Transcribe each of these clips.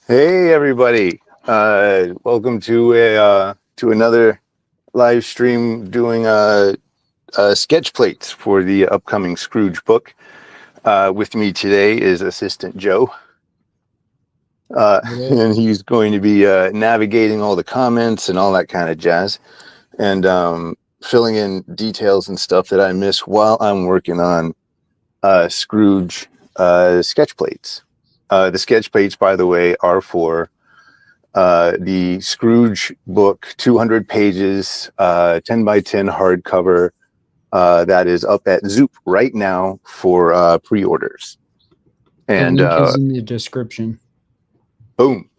Hey everybody! Welcome to another live stream doing sketch plates for the upcoming Scrooge book. With me today is Assistant Joe, and he's going to be navigating all the comments and all that kind of jazz, and filling in details and stuff that I miss while I'm working on Scrooge sketch plates. The sketch plates, by the way, are for the Scrooge book, 200 pages, 10 by 10 hardcover. That is up at Zoop right now for pre-orders. And the link is in the description. Boom.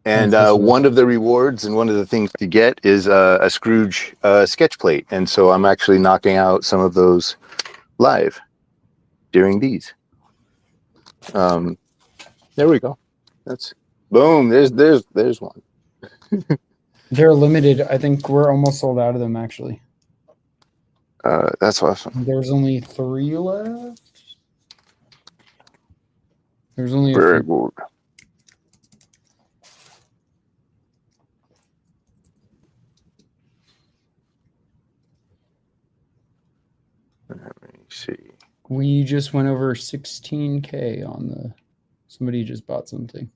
And one of the rewards and one of the things to get is a Scrooge sketch plate. And so I'm actually knocking out some of those live during these. There we go. That's boom. There's one. They're limited. I think we're almost sold out of them, actually. That's awesome. There's only 3 left. There's only very good. Let me see. We just went over 16K on the. Somebody just bought something.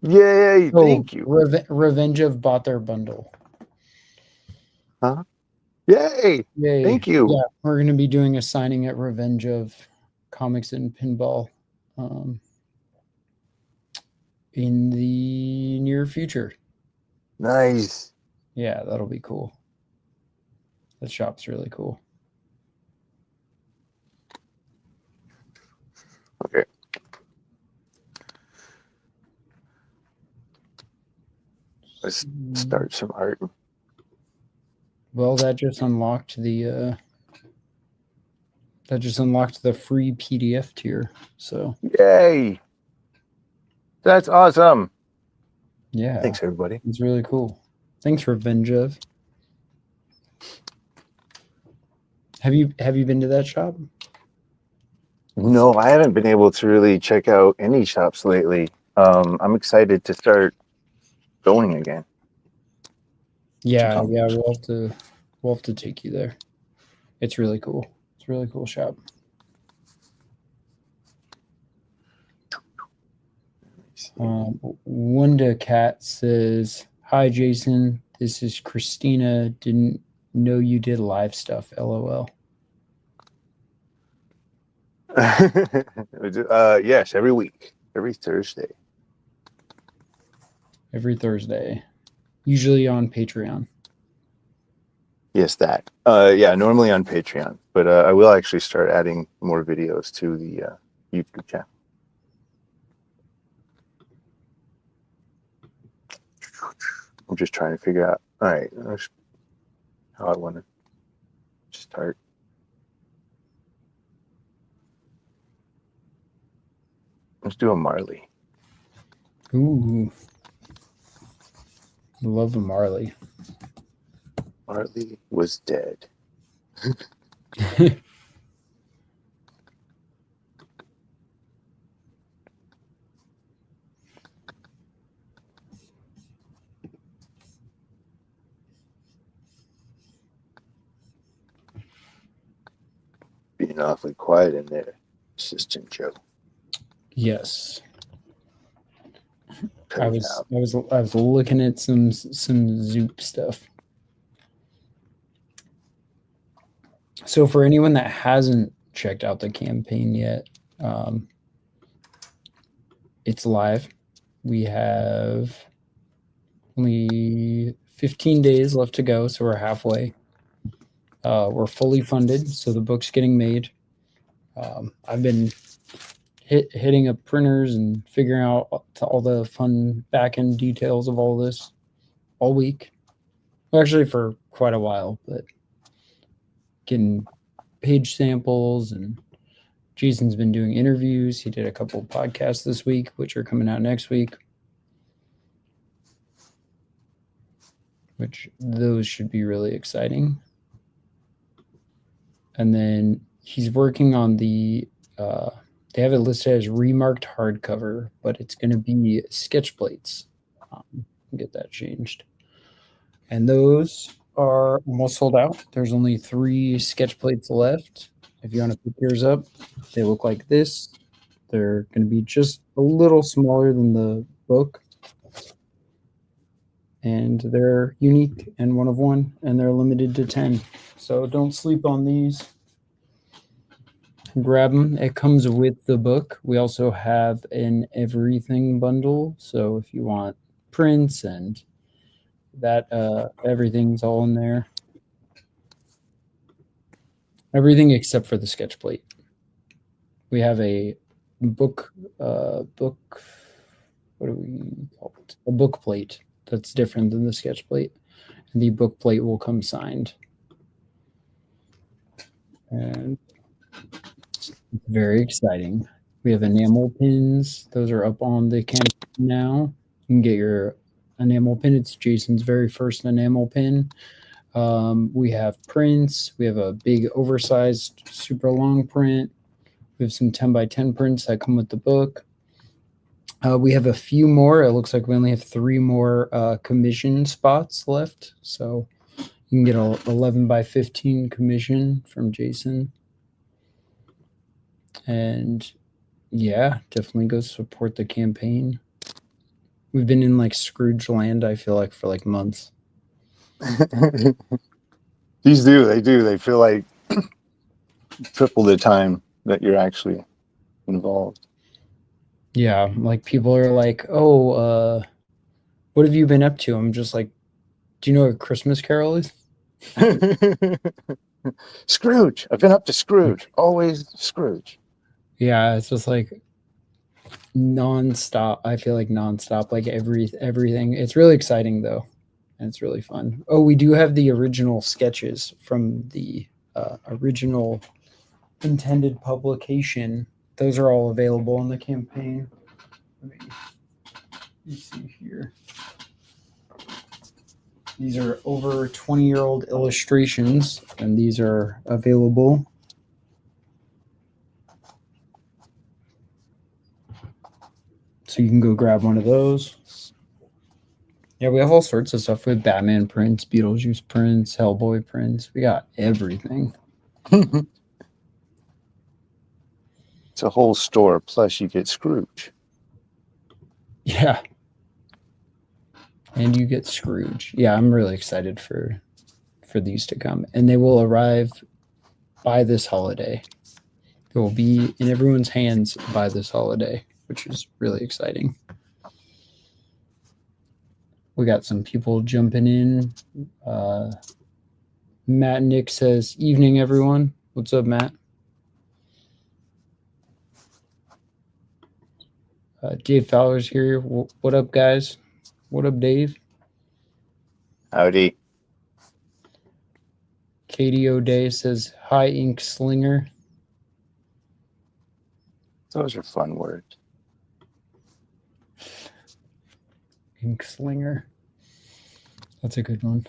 Yay! Thank you. Revenge of bought their bundle. Huh? Yay! Yay! Thank you. Yeah, we're going to be doing a signing at Revenge of Comics and Pinball in the near future. Nice. Yeah, that'll be cool. The shop's really cool. Okay. Let's start some art. Well, that just unlocked the free PDF tier. So yay! That's awesome. Yeah. Thanks everybody. It's really cool. Thanks, Revenge of. Have you been to that shop? No, I haven't been able to really check out any shops lately. I'm excited to start going again. Yeah, we'll have to take you there. It's really cool. It's a really cool shop. Wanda Cat says, "Hi Jason, this is Christina. Didn't know you did live stuff. LOL." Yes, every week, every Thursday. Every Thursday, usually on Patreon. Yes, that. Yeah, normally on Patreon, but I will actually start adding more videos to the YouTube channel. I'm just trying to figure out. All right, how I want to start. Let's do a Marley. Ooh. Love a Marley. Marley was dead. Being awfully quiet in there, Assistant Joe. Yes. I was looking at some Zoop stuff. So for anyone that hasn't checked out the campaign yet, it's live. We have only 15 days left to go, so we're halfway. We're fully funded, so the book's getting made. I've been hitting up printers and figuring out all the fun back end details of all this all week. Well, actually, for quite a while, but getting page samples, and Jason's been doing interviews. He did a couple podcasts this week, which are coming out next week. Which those should be really exciting. And then he's working on the, they have it listed as remarked hardcover, but it's going to be sketch plates. Get that changed. And those are almost sold out. There's only 3 sketch plates left. If you want to pick yours up, they look like this. They're going to be just a little smaller than the book. And they're unique and one of one, and they're limited to 10. So don't sleep on these. Grab them. It comes with the book. We also have an everything bundle. So if you want prints and that, everything's all in there. Everything except for the sketch plate. We have a book, what do we call it? A book plate. That's different than the sketch plate. And the book plate will come signed. And it's very exciting. We have enamel pins. Those are up on the campaign now. You can get your enamel pin. It's Jason's very first enamel pin. We have prints. We have a big oversized super long print. We have some 10 by 10 prints that come with the book. We have a few more. It looks like we only have 3 more commission spots left. So you can get a 11 by 15 commission from Jason. And yeah, definitely go support the campaign. We've been in like Scrooge land, I feel like, for like months. These do. They feel like triple the time that you're actually involved. Yeah, like people are like, oh, what have you been up to? I'm just like, do you know what a Christmas Carol is? Scrooge. I've been up to Scrooge. Always Scrooge. Yeah, it's just like nonstop. I feel like nonstop, like everything. It's really exciting though, and it's really fun. Oh, we do have the original sketches from the original intended publication. Those are all available on the campaign. Let me see here. These are over 20-year-old illustrations, and these are available. So you can go grab one of those. Yeah, we have all sorts of stuff with Batman prints, Beetlejuice prints, Hellboy prints. We got everything. It's a whole store, plus you get Scrooge. Yeah. And you get Scrooge. Yeah, I'm really excited for these to come. And they will arrive by this holiday. They will be in everyone's hands by this holiday, which is really exciting. We got some people jumping in. Matt Nick says, evening, everyone. What's up, Matt? Dave Fowler's here. What up, guys? What up, Dave? Howdy. Katie O'Day says, hi, Ink Slinger. Those are fun words. Ink Slinger. That's a good one.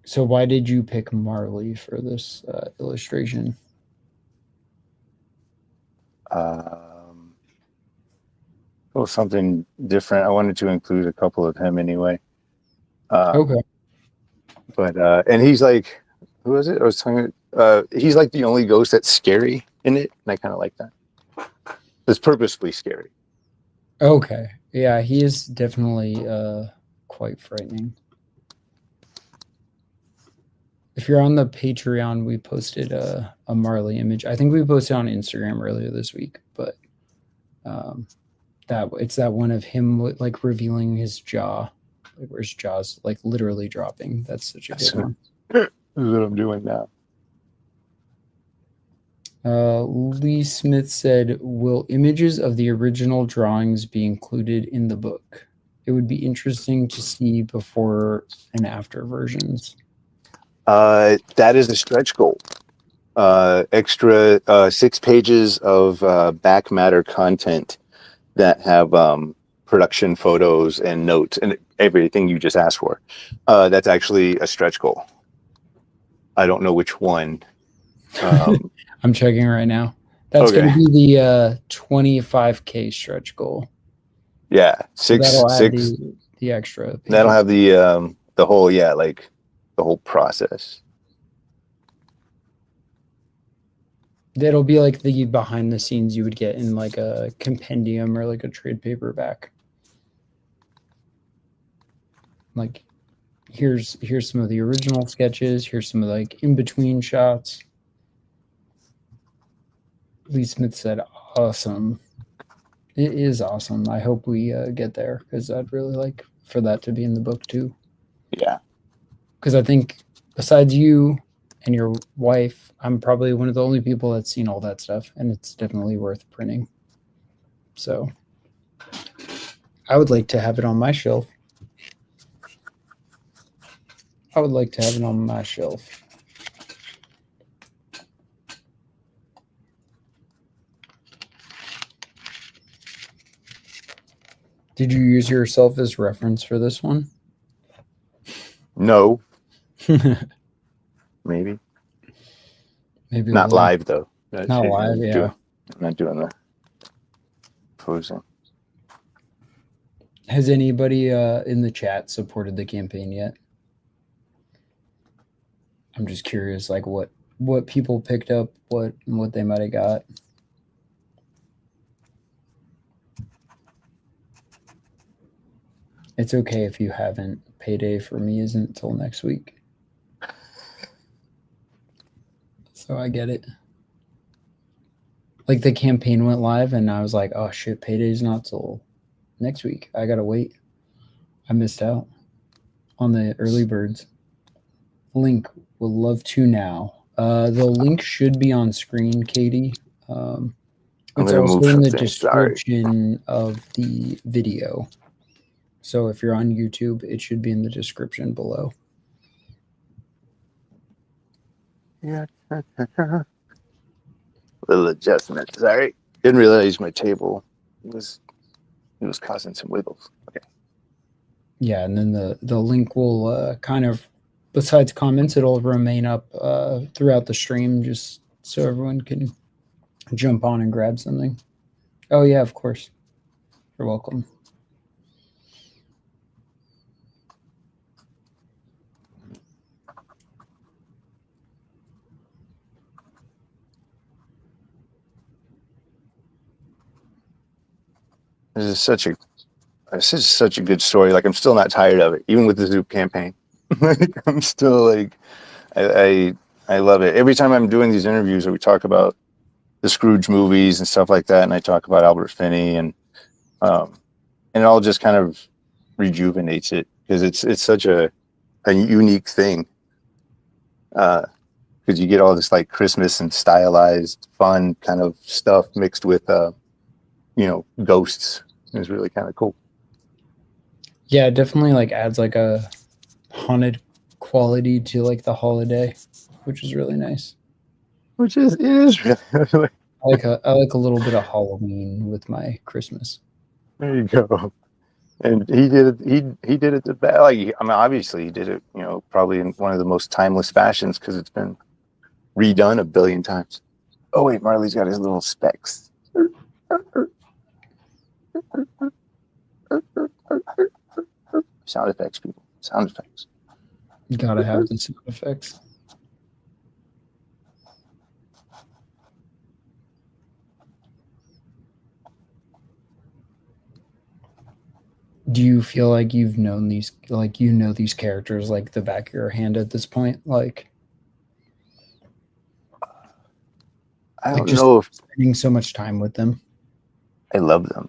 So why did you pick Marley for this illustration? Something different. I wanted to include a couple of him anyway. Okay. But and he's like, who is it? I was talking. He's like the only ghost that's scary in it, and I kind of like that. It's purposefully scary. Okay. Yeah, he is definitely quite frightening. If you're on the Patreon, we posted a Marley image. I think we posted on Instagram earlier this week, but it's that one of him like revealing his jaw. Like, where's Jaws? Like literally dropping. That's such a good one. This is what I'm doing now. Lee Smith said, "Will images of the original drawings be included in the book? It would be interesting to see before and after versions." That is a stretch goal. Extra 6 pages of back matter content that have production photos and notes and everything you just asked for. That's actually a stretch goal. I don't know which one. I'm checking right now. That's Okay. going to be the 25K stretch goal. Yeah, So six. that'll add Six. the extra pages. That'll have the whole like the whole process. That'll be like the behind the scenes you would get in like a compendium or like a trade paperback. Like, here's some of the original sketches. Here's some of like in between shots. Lee Smith said, "Awesome." It is awesome. I hope we get there because I'd really like for that to be in the book too. Yeah. Because I think besides you and your wife, I'm probably one of the only people that's seen all that stuff, and it's definitely worth printing. So I would like to have it on my shelf. Did you use yourself as reference for this one? No. Maybe. Maybe Not live though. Not live, yeah. I'm not doing the posing. Has anybody in the chat supported the campaign yet? I'm just curious, like what people picked up, what they might have got. It's okay if you haven't. Payday for me isn't until next week. So I get it. Like the campaign went live and I was like, oh shit, payday's not till next week. I gotta wait. I missed out on the early birds. Link will love to now. The link should be on screen, Katie. It's also in the description of the video. So if you're on YouTube, it should be in the description below. Yeah. Little adjustment. Sorry. Didn't realize my table was causing some wiggles. Okay. Yeah, and then the link will kind of, besides comments, it'll remain up throughout the stream just so everyone can jump on and grab something. Oh yeah, of course. You're welcome. This is such a good story. Like I'm still not tired of it, even with the Zoop campaign. Like I'm still like, I love it. Every time I'm doing these interviews where we talk about the Scrooge movies and stuff like that, and I talk about Albert Finney, and it all just kind of rejuvenates it because it's such a unique thing. Because you get all this like Christmas and stylized, fun kind of stuff mixed with ghosts. It's really kind of cool. Yeah, it definitely like adds like a haunted quality to like the holiday, which is really nice. It is really. I like a little bit of Halloween with my Christmas. There you go. And he did it. He did it the best. Like, I mean, obviously he did it. Probably in one of the most timeless fashions because it's been redone a billion times. Oh wait, Marley's got his little specs. Sound effects, people. Sound effects. You gotta have the sound effects. Do you feel like you've known these, like these characters like the back of your hand at this point? Like, I don't know if spending so much time with them. I love them.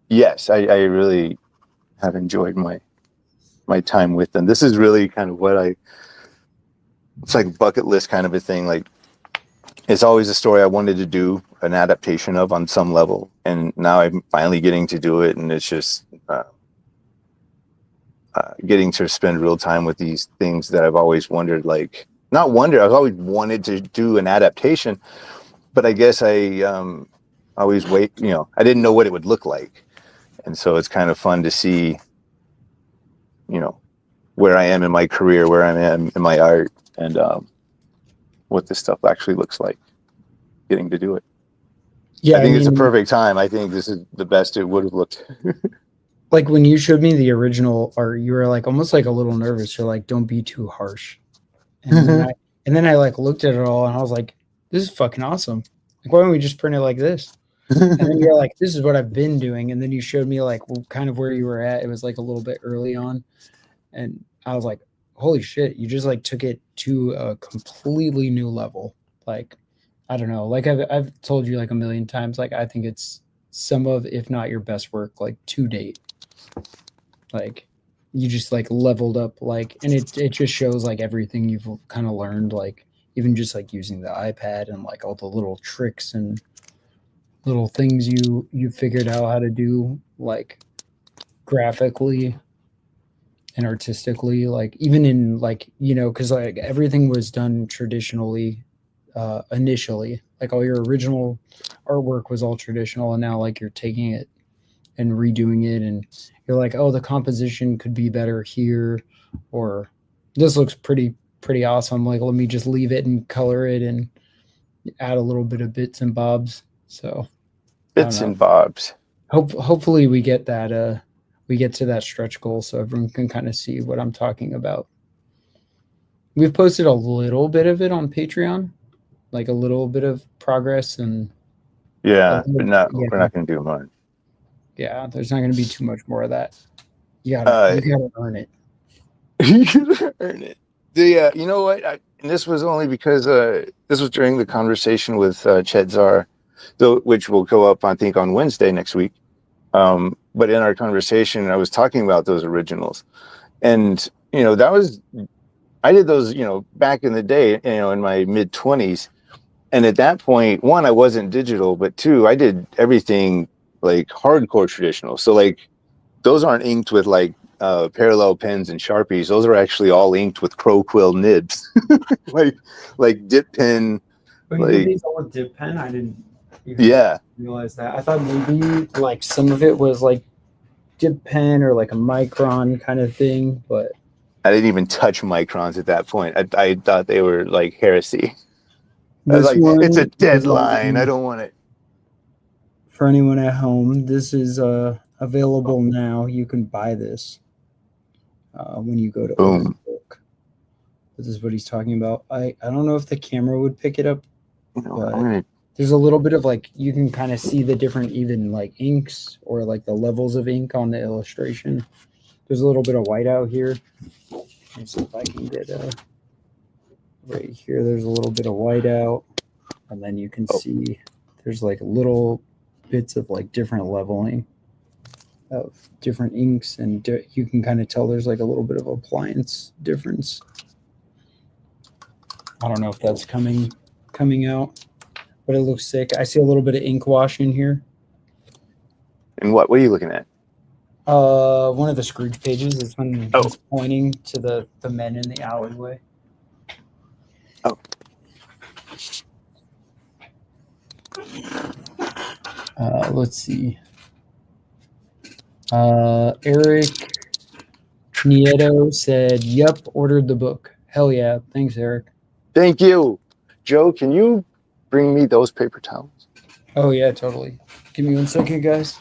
yes, I really have enjoyed my time with them. This is really kind of it's like bucket list kind of a thing. Like, it's always a story I wanted to do an adaptation of on some level, and now I'm finally getting to do it, and it's just getting to spend real time with these things that I've always wondered, like, not wondered, I've always wanted to do an adaptation, but I guess I always wait, I didn't know what it would look like. And so it's kind of fun to see, where I am in my career, where I am in my art, and what this stuff actually looks like, getting to do it. Yeah, I think it's a perfect time. I think this is the best it would have looked. Like when you showed me the original art, you were like almost like a little nervous. You're like, don't be too harsh. And then I like looked at it all and I was like, this is fucking awesome. Like, why don't we just print it like this? And then you're like, this is what I've been doing. And then you showed me like kind of where you were at. It was like a little bit early on. And I was like, holy shit, you just like took it to a completely new level. Like, I don't know. Like I've told you like a million times, like I think it's some of, if not your best work, like to date. Like you just like leveled up, like, and it just shows like everything you've kind of learned, like even just like using the iPad and like all the little tricks and little things you figured out how to do, like graphically and artistically, like even in like, because like everything was done traditionally initially, like all your original artwork was all traditional, and now like you're taking it and redoing it, and you're like, oh, the composition could be better here, or this looks pretty awesome, like let me just leave it and color it and add a little bit of bits and bobs. So Bits and bobs. Hopefully we get that we get to that stretch goal so everyone can kind of see what I'm talking about. We've posted a little bit of it on Patreon, like a little bit of progress, and but we're not going to do much. Yeah, there's not going to be too much more of that. You gotta earn it. You gotta earn it. You know what? And this was only because this was during the conversation with Chet Zar, which will go up, I think, on Wednesday next week. But in our conversation, I was talking about those originals, and I did those, back in the day, in my mid 20s, and at that point, one, I wasn't digital, but two, I did everything like hardcore traditional. So like, those aren't inked with like parallel pens and Sharpies. Those are actually all inked with crow quill nibs, like dip pen. Oh, you did these all with dip pen? I didn't even realize that. I thought maybe like some of it was like dip pen or like a micron kind of thing, but I didn't even touch microns at that point. I thought they were like heresy. I was like, it's a deadline. I don't want it. For anyone at home, this is available now. You can buy this when you go to Boom. Book. This is what he's talking about. I don't know if the camera would pick it up, but there's a little bit of like, you can kind of see the different even like inks or like the levels of ink on the illustration. There's a little bit of white out here. Let's see if I can get right here. There's a little bit of white out, and then you can see there's like little bits of like different leveling of different inks, and you can kind of tell there's like a little bit of appliance difference. I don't know if that's coming out, but it looks sick. I see a little bit of ink wash in here. And what are you looking at? One of the Scrooge pages is when he's pointing to the men in the alleyway. Oh. Let's see. Eric Nieto said, "Yep, ordered the book. Hell yeah! Thanks, Eric. Thank you, Joe. Can you bring me those paper towels? Oh yeah, totally. Give me 1 second, guys."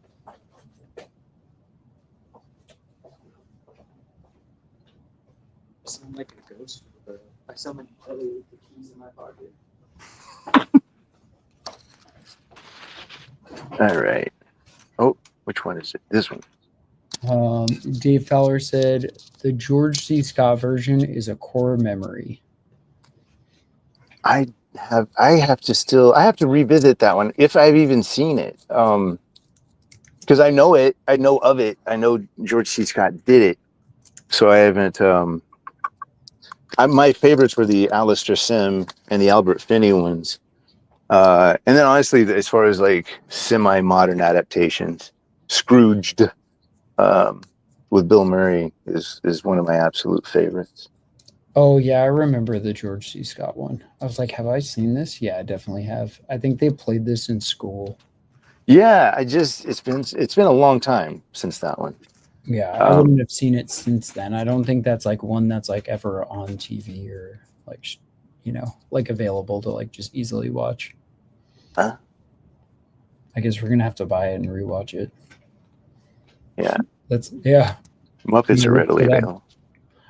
I sound like a ghost, but I sound like Ellie with the keys in my pocket. All right. Oh, which one is it? This one. Dave Fowler said the George C. Scott version is a core memory. I have to revisit that one if I've even seen it. because I know it. I know of it. I know George C. Scott did it. So I haven't. My favorites were the Alistair Sim and the Albert Finney ones. And then honestly, as far as like semi-modern adaptations, Scrooged with Bill Murray is one of my absolute favorites. Oh yeah, I remember the George C. Scott one. I was like, have I seen this? Yeah, I definitely have. I think they played this in school. Yeah, it's been a long time since that one. Yeah, I wouldn't have seen it since then. I don't think that's like one that's like ever on TV or like like available to like just easily watch. Huh? I guess we're gonna have to buy it and rewatch it. Yeah, Muppets are readily available.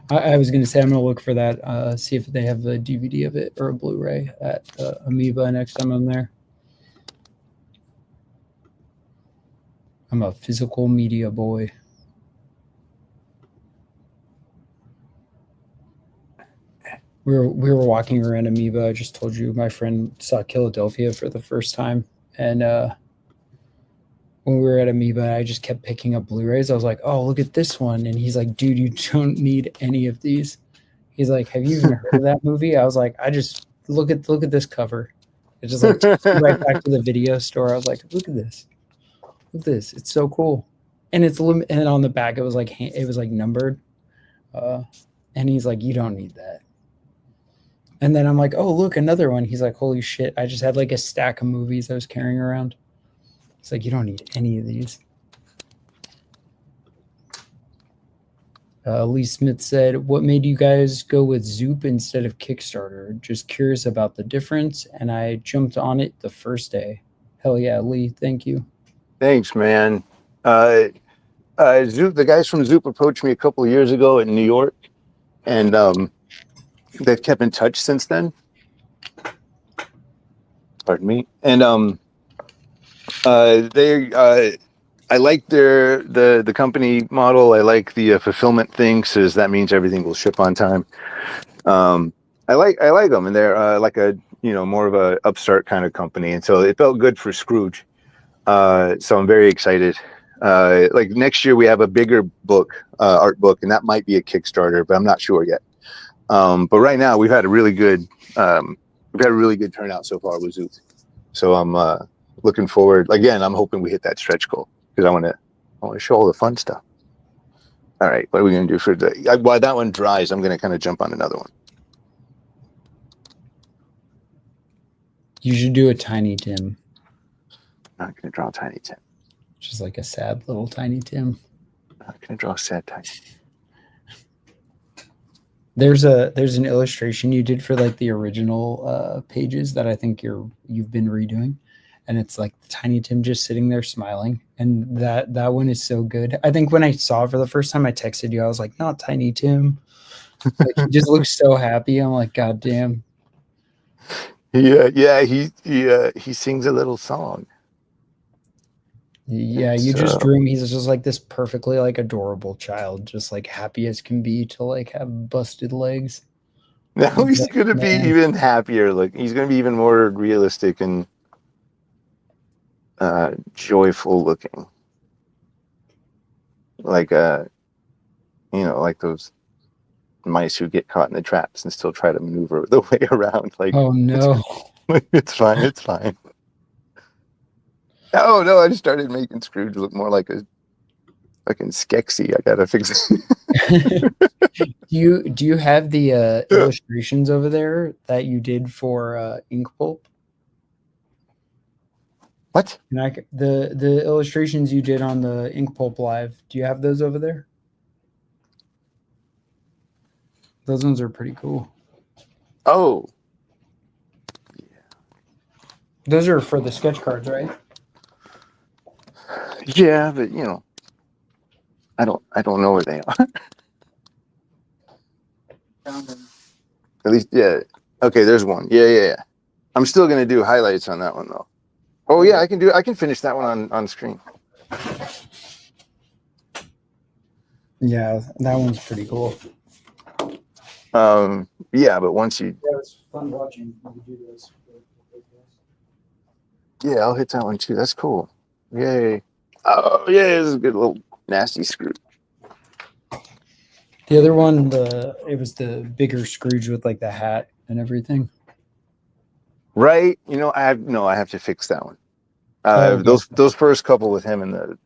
I was gonna say I'm gonna look for that. See if they have a DVD of it or a Blu-ray at Amoeba next time I'm there. I'm a physical media boy. We were walking around Amoeba. I just told you my friend saw Philadelphia for the first time, and when we were at Amoeba, I just kept picking up Blu-rays. I was like, "Oh, look at this one," and he's like, "Dude, you don't need any of these." He's like, "Have you even heard of that movie?" I was like, "I just look at this cover." It just like takes me right back to the video store. I was like, "Look at this, it's so cool," and and on the back it was like numbered, and he's like, "You don't need that." And then I'm like, "Oh, look, another one." He's like, "Holy shit! I just had like a stack of movies I was carrying around." It's like, you don't need any of these. Lee Smith said, "What made you guys go with Zoop instead of Kickstarter? Just curious about the difference, and I jumped on it the first day." Hell yeah, Lee! Thank you. Thanks, man. Zoop, the guys from Zoop approached me a couple of years ago in New York, and they've kept in touch since then. Pardon me. And I like the company model. I like the fulfillment thing, so that means everything will ship on time. I like them, and they're like a more of a upstart kind of company, and so it felt good for Scrooge. So I'm very excited. Like next year we have a bigger book, art book, and that might be a Kickstarter, but I'm not sure yet. But right now we've had a really good turnout so far with Zoop. So I'm looking forward. Again, I'm hoping we hit that stretch goal because I want to show all the fun stuff. All right, what are we going to do for the? While that one dries, I'm going to kind of jump on another one. You should do a Tiny Tim. I'm not going to draw Tiny Tim. Just like a sad little Tiny Tim. I'm not going to draw a sad Tiny. There's an illustration you did for like the original pages that I think you've been redoing, and it's like Tiny Tim just sitting there smiling, and that one is so good. I think when I saw it for the first time, I texted you. I was like, "Not Tiny Tim." Like, he just looks so happy. I'm like, "God damn." Yeah. He sings a little song. Yeah, you just drew him. He's just like this perfectly like adorable child, just like happy as can be to like have busted legs. Now he's going to be even happier. Like he's going to be even more realistic and joyful looking. Like like those mice who get caught in the traps and still try to maneuver the way around. Like, oh no, it's fine. Oh no, I just started making Scrooge look more like a fucking Skeksis. I gotta fix it. Do you have the illustrations over there that you did for Ink Pulp? What? And the illustrations you did on the Ink Pulp Live, do you have those over there? Those ones are pretty cool. Oh. Yeah. Those are for the sketch cards, right? Yeah, but I don't know where they are. Found them. At least, yeah. Okay, there's one. Yeah. I'm still gonna do highlights on that one though. Oh yeah, I can finish that one on screen. Yeah, that one's pretty cool. Yeah, but once you. Yeah, it's fun watching you do this. Yeah, I'll hit that one too. That's cool. Yay. Oh yeah, it's a good little nasty Scrooge. The other one, it was the bigger Scrooge with like the hat and everything. Right? I have to fix that one. Oh, okay. Those first couple with him and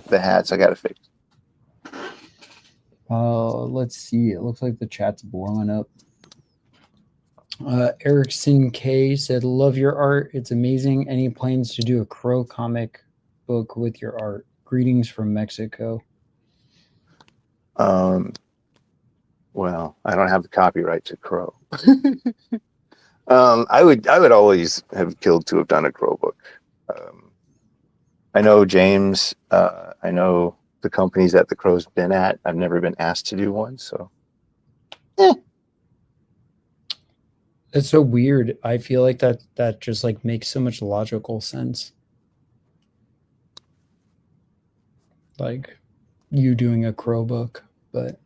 the hats, I got to fix. Let's see. It looks like the chat's blowing up. Erickson K said, "Love your art. It's amazing. Any plans to do a Crow comic book with your art? Greetings from Mexico." Well, I don't have the copyright to Crow. I would always have killed to have done a Crow book. I know James. I know the companies that the Crow's been at. I've never been asked to do one, so. It's so weird. I feel like that just like makes so much logical sense. Like you doing a Crow book, but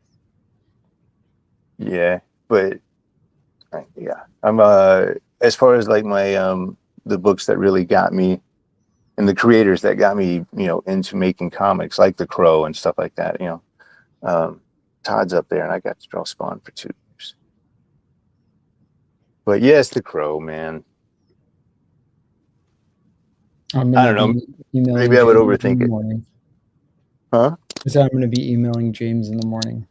Yeah, but yeah, I'm as far as like my the books that really got me and the creators that got me, into making comics like The Crow and stuff like that, Todd's up there and I got to draw Spawn for 2 years. But yes, The Crow, man. I don't know. Maybe I would overthink it. Huh? So I'm going to be emailing James in the morning.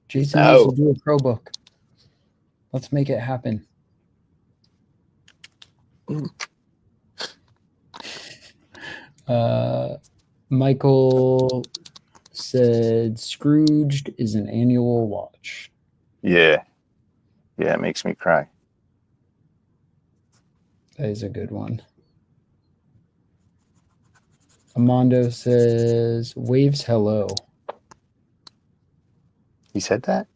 Jason needs to do a Crow book. Let's make it happen. Michael said Scrooged is an annual watch. Yeah, it makes me cry. That is a good one. Amando says waves hello. He said that?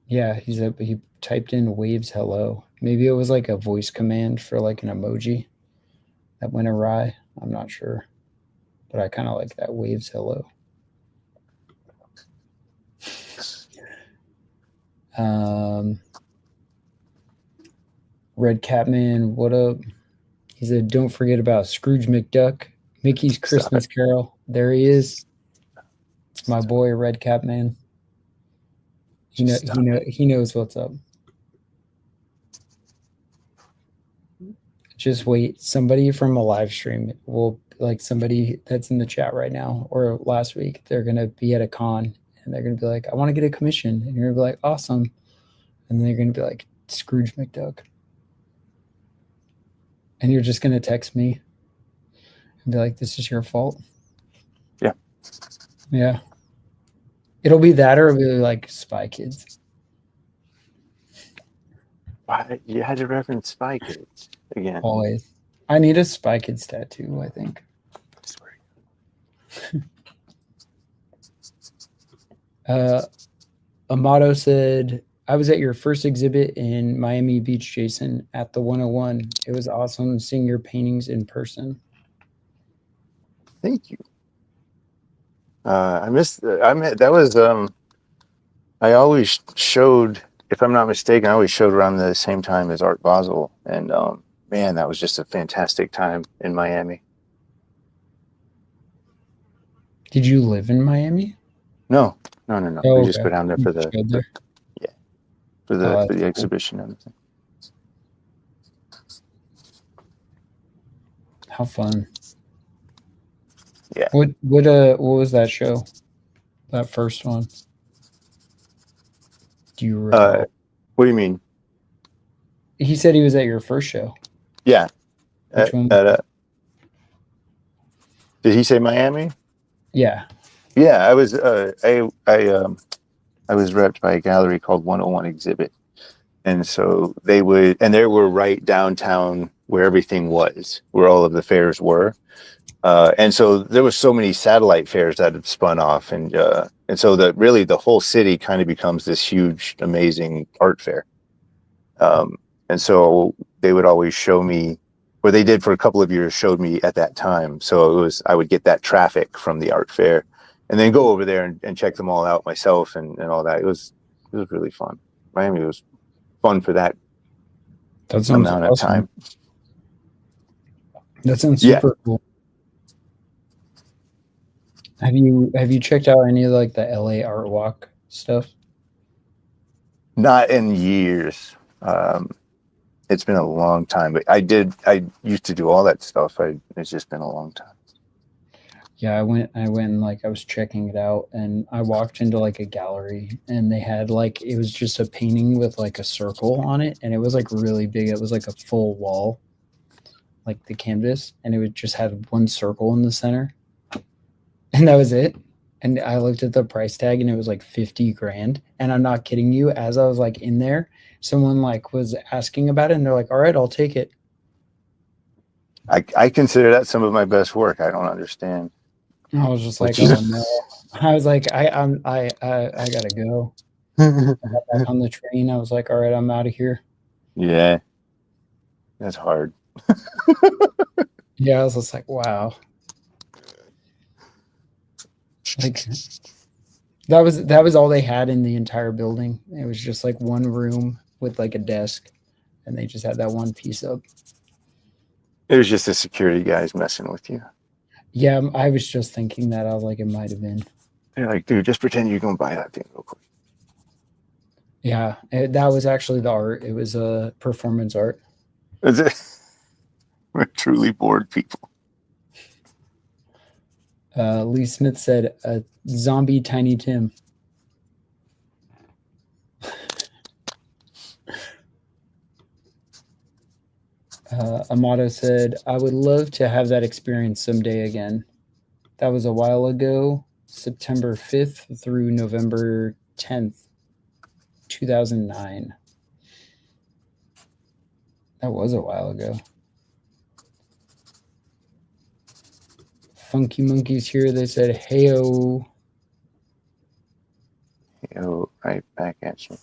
Yeah, he typed in waves hello. Maybe it was like a voice command for like an emoji that went awry. I'm not sure. But I kind of like that waves hello. Red Catman, what up? He said, don't forget about Scrooge McDuck, Mickey's Christmas Carol. There he is. It's my boy, Red Catman. He knows what's up. Just wait. Somebody from a live stream will, like somebody that's in the chat right now or last week, they're going to be at a con and they're going to be like, I want to get a commission. And you're going to be like, awesome. And then they're going to be like, Scrooge McDuck. And you're just going to text me and be like, this is your fault. Yeah. Yeah. It'll be that or it'll be like Spy Kids. You had to reference Spy Kids again. Always. I need a Spy Kids tattoo, I think. Amato said, I was at your first exhibit in Miami Beach, Jason, at the 101. It was awesome seeing your paintings in person. Thank you. I always showed, if I'm not mistaken, I always showed around the same time as Art Basel. And man, that was just a fantastic time in Miami. Did you live in Miami? No. Oh, we just go down there for the exhibition and everything. How fun. Yeah. What was that show? That first one? Do you recall? What do you mean? He said he was at your first show. Yeah. Which one? Did he say Miami? Yeah. Yeah, I was I was repped by a gallery called 101 Exhibit. And so they were right downtown where everything was, where all of the fairs were. And so there was so many satellite fairs that had spun off. And so the whole city kind of becomes this huge, amazing art fair. And so they would always show me, or they did for a couple of years, showed me at that time. So I would get that traffic from the art fair and then go over there and check them all out myself and all that. It was really fun. Miami was fun for that amount of time. That sounds super cool. Have you checked out any of like the LA Art Walk stuff? Not in years. It's been a long time, but I used to do all that stuff. It's just been a long time. Yeah, I went and like I was checking it out and I walked into like a gallery and they had like it was just a painting with like a circle on it and it was like really big. It was like a full wall, like the canvas, and it would just had one circle in the center. And that was it. And I looked at the price tag and it was like 50 grand. And I'm not kidding you, as I was like in there, someone like was asking about it and they're like, "All right, I'll take it." I consider that some of my best work. I don't understand. I was just like, Which "Oh no." I was like, I gotta go. I got back on the train. I was like, all right, I'm out of here. Yeah, that's hard. Yeah, I was just like, wow. Like that was all they had in the entire building. It was just like one room with like a desk, and they just had that one piece up. It was just the security guys messing with you. Yeah, I was just thinking that. I was like, it might have been. They're like, dude, just pretend you're gonna buy that thing real quick. Yeah, that was actually the art. It was a performance art. Is it? We're truly bored people. Lee Smith said, "Zombie Tiny Tim." Amato said, "I would love to have that experience someday again. That was a while ago, September 5th through November 10th, 2009. That was a while ago." Funky Monkeys here. They said, "Heyo." Oh, right back at you.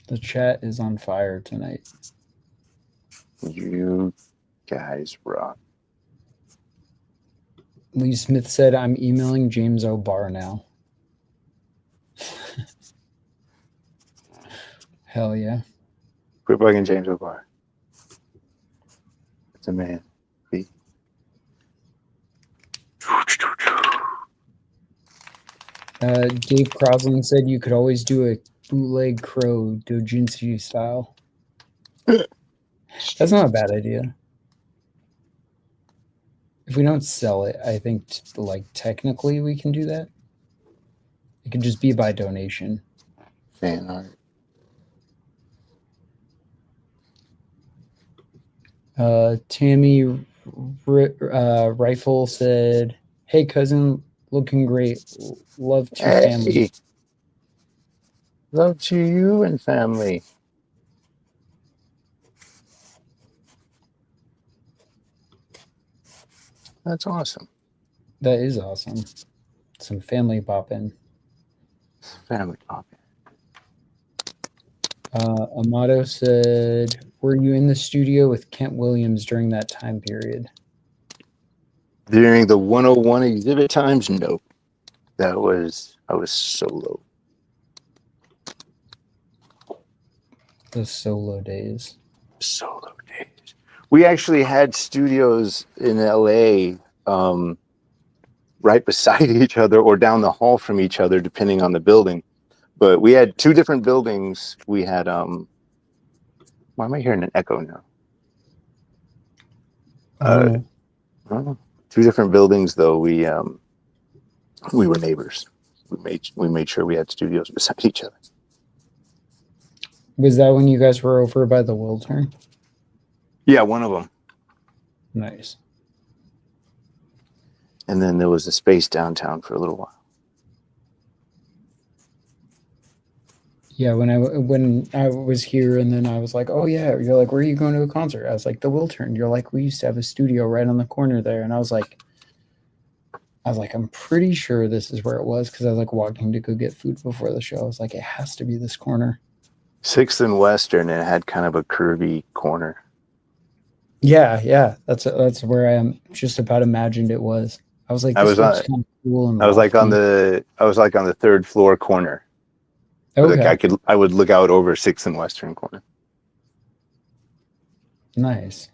The chat is on fire tonight. You guys rock. Lee Smith said, "I'm emailing James O'Barr now." Hell yeah. Quit bugging James O'Barr. It's a man. B. Dave Crosland said you could always do a bootleg crow doujinshi style. That's not a bad idea. If we don't sell it, I think like technically we can do that. It could just be by donation. Fan art. Tammy Rifle said, "Hey cousin, looking great. Love to family." Love to you and family. That's awesome. That is awesome. Some family popping. Family popping. Amato said, "Were you in the studio with Kent Williams during that time period?" During the 101 exhibit times, nope. I was solo. The solo days. Solo days. We actually had studios in LA right beside each other or down the hall from each other, depending on the building. But we had two different buildings. We had why am I hearing an echo now? I don't know. Two different buildings though. We were neighbors. We made sure we had studios beside each other. Was that when you guys were over by the Wiltern? Yeah, one of them. Nice. And then there was a space downtown for a little while. Yeah, when I was here and then I was like, "Oh yeah," you're like, "Where are you going to a concert?" I was like, "The Wiltern." You're like, "We used to have a studio right on the corner there," and I was like, "I'm pretty sure this is where it was," because I was like walking to go get food before the show. I was like, "It has to be this corner." 6th and Western, and it had kind of a curvy corner. Yeah, that's where I am. Just about imagined it was. I was like, "This looks kind of cool." And I was like on the 3rd floor corner. Okay. Like I would look out over 6th and Western corner. Nice.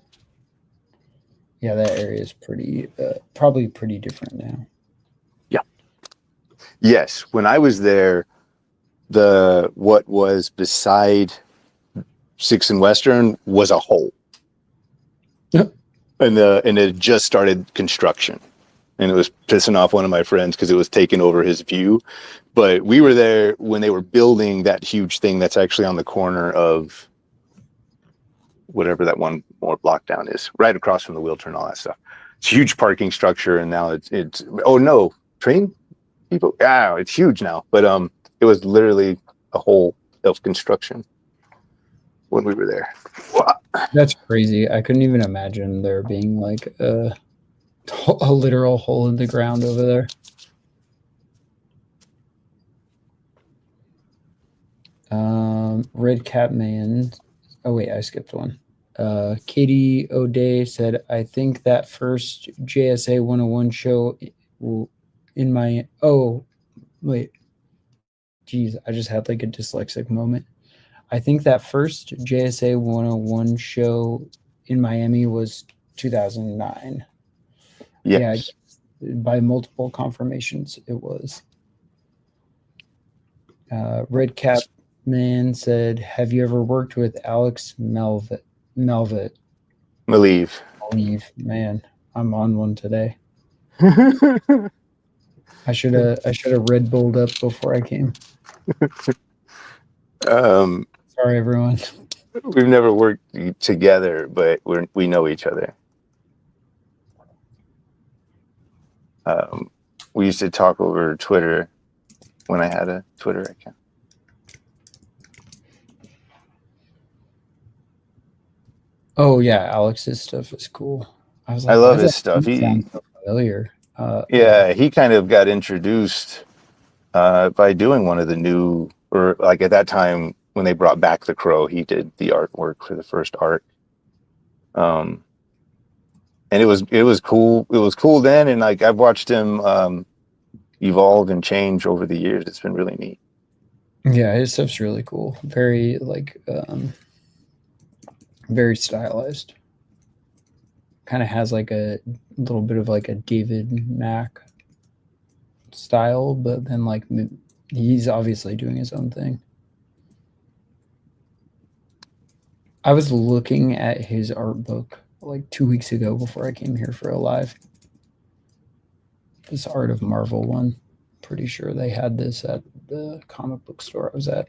Yeah, that area is pretty, probably pretty different now. Yeah. Yes, when I was there, what was beside 6th and Western was a hole. And it just started construction. And it was pissing off one of my friends because it was taking over his view. But we were there when they were building that huge thing that's actually on the corner of whatever that one more block down is, right across from the wheelchair and all that stuff. It's a huge parking structure, and now it's oh no, train people. Yeah, it's huge now. But it was literally a whole of construction when we were there. That's crazy. I couldn't even imagine there being like a literal hole in the ground over there. Red Cap Man. Oh wait, I skipped one. Katie O'Day said, I think that first JSA 101 show in my wait. Geez, I just had like a dyslexic moment. I think that first JSA 101 show in Miami was 2009. Yes. Yeah, by multiple confirmations, it was. Red Cap Man said, have you ever worked with Alex Melvett? Malieve. Man, I'm on one today. I should have Red Bulled up before I came. Sorry, everyone. We've never worked together, but we know each other. We used to talk over Twitter when I had a Twitter account. Oh yeah, Alex's stuff is cool. I was like, I love his stuff. He sounds so familiar. He kind of got introduced by doing one of the new, or like at that time when they brought back the Crow, he did the artwork for the first arc. And it was cool. It was cool then, and like I've watched him evolve and change over the years. It's been really neat. Yeah, his stuff's really cool. Very like very stylized. Kind of has like a little bit of like a David Mack style, but then like he's obviously doing his own thing. I was looking at his art book like 2 weeks ago before I came here for a live. This Art of Marvel one. Pretty sure they had this at the comic book store I was at.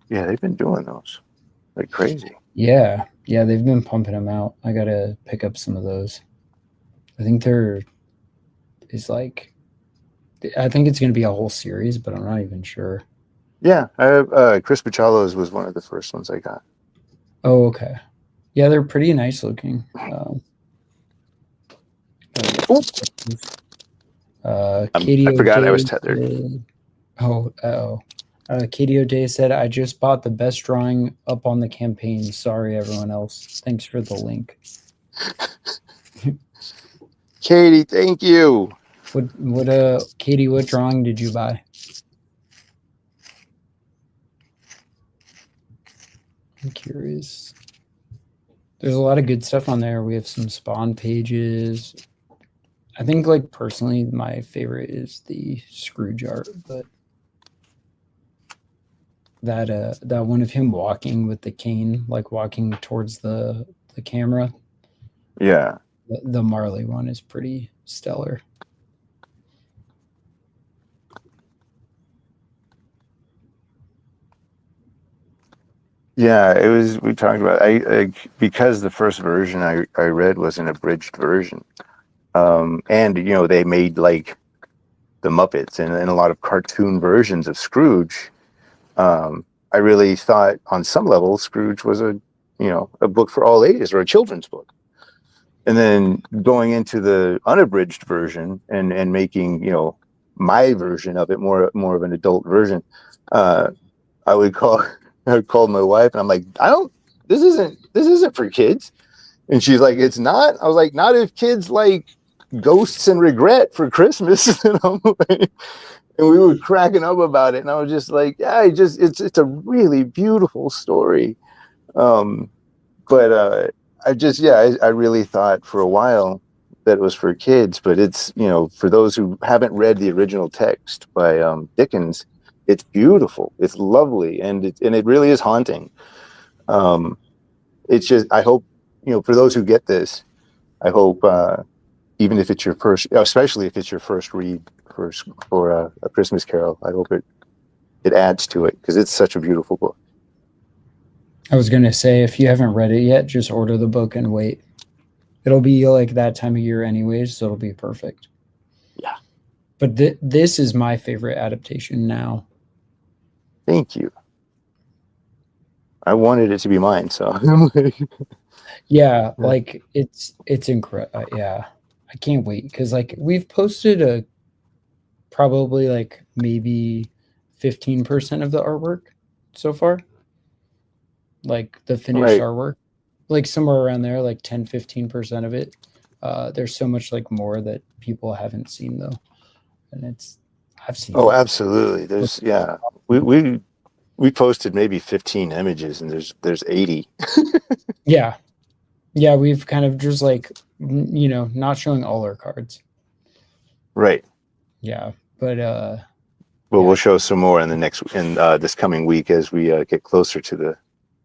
Yeah, they've been doing those like crazy. Yeah, they've been pumping them out. I gotta pick up some of those. I think it's going to be a whole series, but I'm not even sure. Yeah, I have Chris Bachalo's was one of the first ones I got. Oh, okay. Yeah, they're pretty nice looking. Katie I forgot O'Day I was tethered. Katie O'Day said, I just bought the best drawing up on the campaign. Sorry, everyone else. Thanks for the link. Katie, thank you. Katie, what drawing did you buy? I'm curious. There's a lot of good stuff on there. We have some Spawn pages. I think, like, personally, my favorite is the Scrooge art, but that one of him walking with the cane, like walking towards the camera. Yeah. The Marley one is pretty stellar. Yeah, it was. We talked about because the first version I read was an abridged version, and they made like the Muppets and a lot of cartoon versions of Scrooge. I really thought on some level Scrooge was a book for all ages or a children's book, and then going into the unabridged version and making my version of it more of an adult version. I called my wife and I'm like, this isn't for kids. And she's like, it's not. I was like, not if kids like ghosts and regret for Christmas. And we were cracking up about it. And I was just like, yeah, it's a really beautiful story. But I really thought for a while that it was for kids, but it's, for those who haven't read the original text by Dickens, it's beautiful, it's lovely, and it really is haunting. It's just, I hope, for those who get this, I hope, even if it's your first, especially if it's your first read for a Christmas Carol, I hope it adds to it, because it's such a beautiful book. I was going to say, if you haven't read it yet, just order the book and wait. It'll be like that time of year anyways, so it'll be perfect. Yeah. But this is my favorite adaptation now. Thank you. I wanted it to be mine, so. Yeah, like it's incredible. Yeah, I can't wait, because like we've posted probably like maybe 15% of the artwork so far, like the finished artwork, like somewhere around there, like 10-15% of it. There's so much like more that people haven't seen though, and I've seen. Oh, absolutely. There's we posted maybe 15 images, and there's 80. Yeah, we've kind of just like, not showing all our cards. Right. Yeah, but we'll show some more in this coming week as we get closer to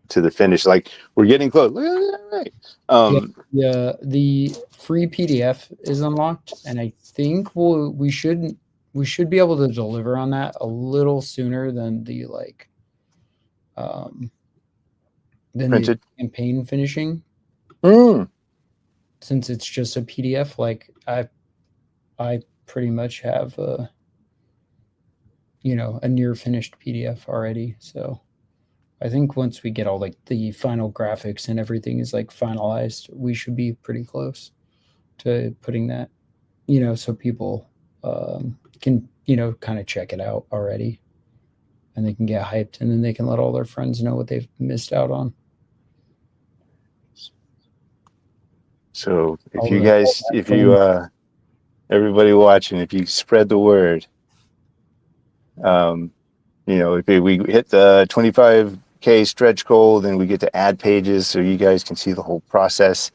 the finish. Like, we're getting close. Look at that, right? The free PDF is unlocked, and I think we should be able to deliver on that a little sooner than the Printed the campaign finishing. Since it's just a PDF, like I pretty much have a near finished PDF already. So I think once we get all like the final graphics and everything is like finalized, we should be pretty close to putting that, so people can, kind of check it out already, and they can get hyped, and then they can let all their friends know what they've missed out on. So everybody watching, if you spread the word, if we hit the 25K stretch goal, then we get to add pages so you guys can see the whole process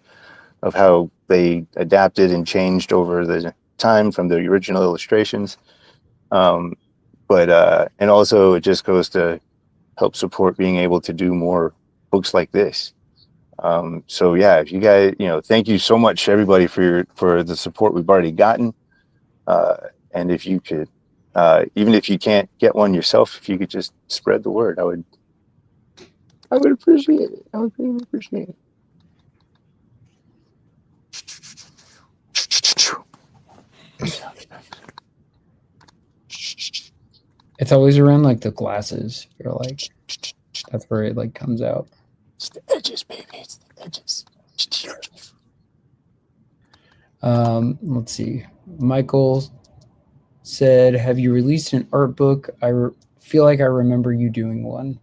of how they adapted and changed over the time from the original illustrations. And also it just goes to help support being able to do more books like this. So yeah, if you guys, thank you so much, everybody, for the support we've already gotten. And if you could, even if you can't get one yourself, if you could just spread the word, I would appreciate it. I would really appreciate it. It's always around like the glasses. You're like, that's where it like comes out. It's the edges, baby. It's the edges. Let's see. Michael said, "Have you released an art book? I feel like I remember you doing one."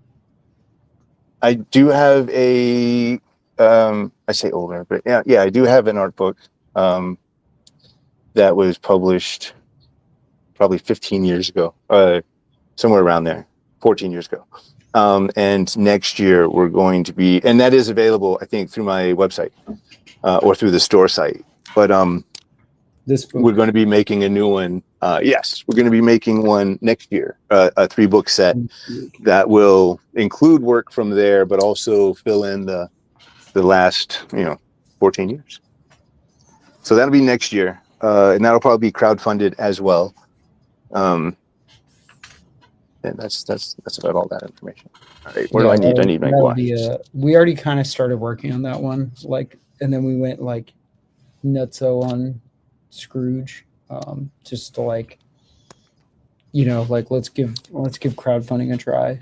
I do have I say older, but yeah, I do have an art book that was published probably 15 years ago, somewhere around there, 14 years ago. And next year we're going to be, and that is available, I think, through my website or through the store site. But this book, we're going to be making a new one. Yes, we're going to be making one next year, a 3-book set that will include work from there, but also fill in the last 14 years. So that'll be next year, and that'll probably be crowdfunded as well. And that's about all that information. All right, what do I need? I need my glasses. We already kind of started working on that one, and then we went like nutso on Scrooge, just to let's give crowdfunding a try,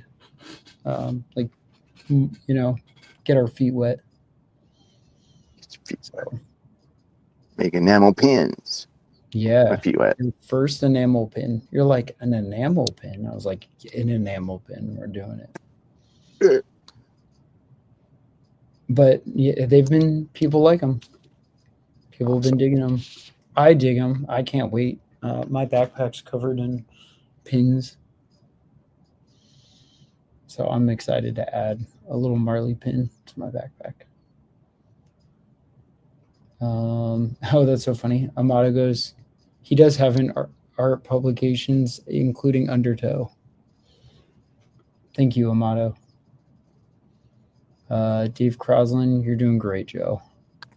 get our feet wet. Make enamel pins. Yeah, my feet wet. Your first enamel pin. You're like, an enamel pin? I was like, an enamel pin. We're doing it. But yeah, people like them. People have been digging them. I dig them. I can't wait. My backpack's covered in pins, so I'm excited to add a little Marley pin to my backpack. Oh, that's so funny. Amato goes, he does have an art publications, including Undertow. Thank you, Amato. Dave Croslin, you're doing great, Joe.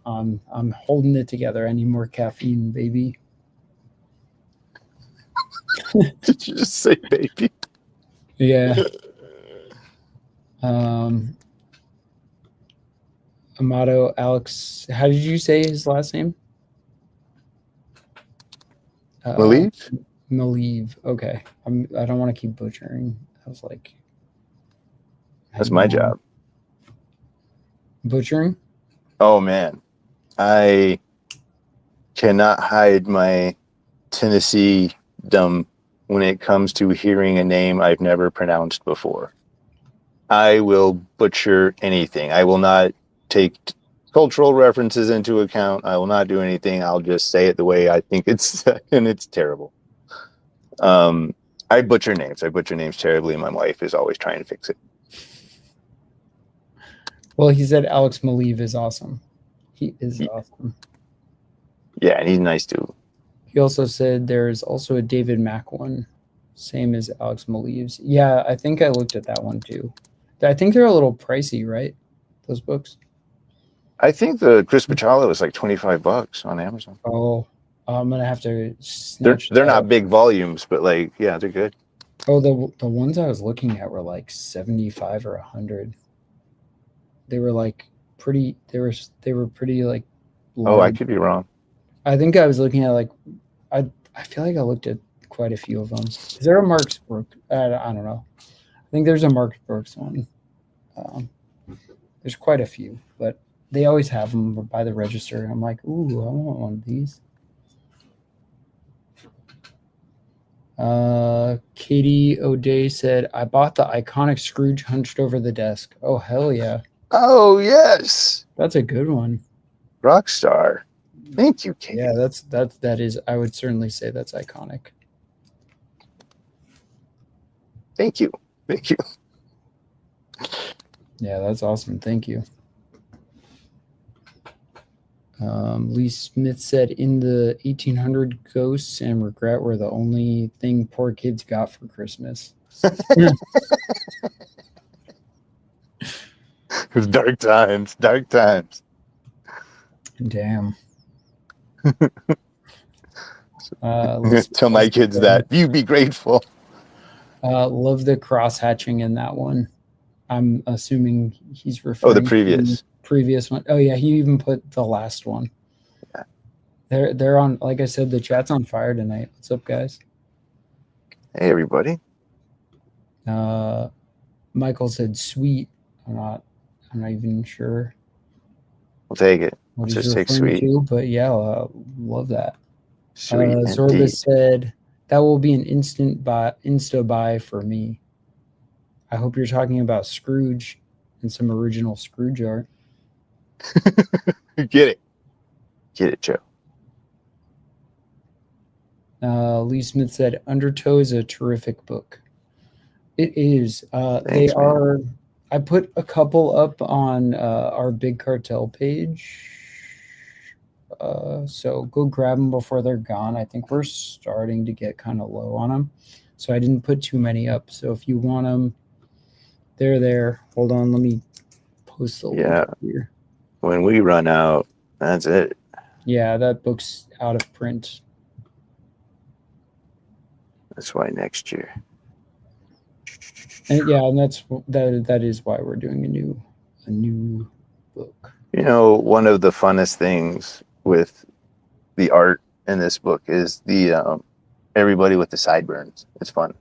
I'm holding it together. I need more caffeine, baby. Did you just say baby? Yeah. Amato Alex, how did you say his last name? Malieve? Malieve. Okay. I don't want to keep butchering. I was like, That's my job. Butchering? Oh man, I cannot hide my Tennessee dumb when it comes to hearing a name I've never pronounced before. I will butcher anything. I will not take cultural references into account. I will not do anything. I'll just say it the way I think it's, and it's terrible. I butcher names. I butcher names terribly, and my wife is always trying to fix it. Well, he said Alex Malieve is awesome. He is awesome. Yeah, and he's nice too. He also said there's also a David Mack one, same as Alex Malieve's. Yeah, I think I looked at that one too. I think they're a little pricey, right? Those books. I think the Chris Pachala was like $25 on Amazon. Oh, I'm gonna have to snatch. They're not big volumes, but like, yeah, they're good. Oh, the ones I was looking at were like 75 or 100. They were like pretty. They were pretty like. Large. Oh, I could be wrong. I think I was looking at like, I feel like I looked at quite a few of them. Is there a Marks Brooks? I don't know. I think there's a Marks Brooks one. There's quite a few, but they always have them by the register, and I'm like, ooh, I want one of these. Katie O'Day said, I bought the iconic Scrooge hunched over the desk. Oh, hell yeah. Oh, yes. That's a good one. Rockstar. Thank you, Katie. Yeah, that is, I would certainly say that's iconic. Thank you. Thank you. Yeah, that's awesome. Thank you. Lee Smith said, in the 1800 ghosts and regret were the only thing poor kids got for Christmas. It was dark times. Dark times. Damn. Tell my kids that. You be grateful. Love the cross hatching in that one. I'm assuming he's referring to the previous one. Oh yeah, he even put the last one. Yeah. They're on, like I said, the chat's on fire tonight. What's up, guys? Hey everybody. Michael said sweet. I'm not even sure. We'll take it. What just take sweet. But yeah, love that. Sweet. Zorba said that will be an insta buy for me. I hope you're talking about Scrooge and some original Scrooge art. Get it, Joe. Lee Smith said Undertow is a terrific book. It is. Thanks, they are. Man. I put a couple up on our Big Cartel page. So go grab them before they're gone. I think we're starting to get kind of low on them. So I didn't put too many up. So if you want them, they're there. Hold on. Let me post the link here. When we run out, that's it. Yeah, that book's out of print. That's why next year. And yeah, and that is why we're doing a new book. You know, one of the funnest things with the art in this book is the everybody with the sideburns. It's fun.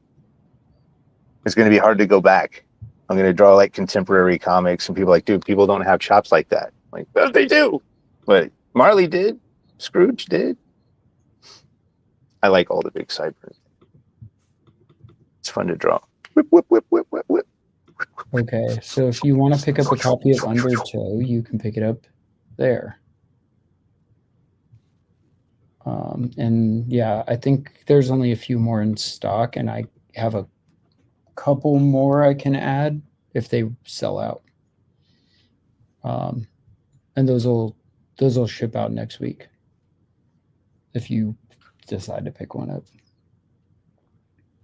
It's going to be hard to go back. I'm going to draw like contemporary comics, and people are like, dude, people don't have chops like that. Like, but they do. But Marley did. Scrooge did. I like all the big sideburns. It's fun to draw. Whip, whip, whip, whip, whip, whip. Okay, so if you want to pick up a copy of Undertow, you can pick it up there. And yeah, I think there's only a few more in stock, and I have a couple more I can add if they sell out. And those will those will ship out next week if you decide to pick one up.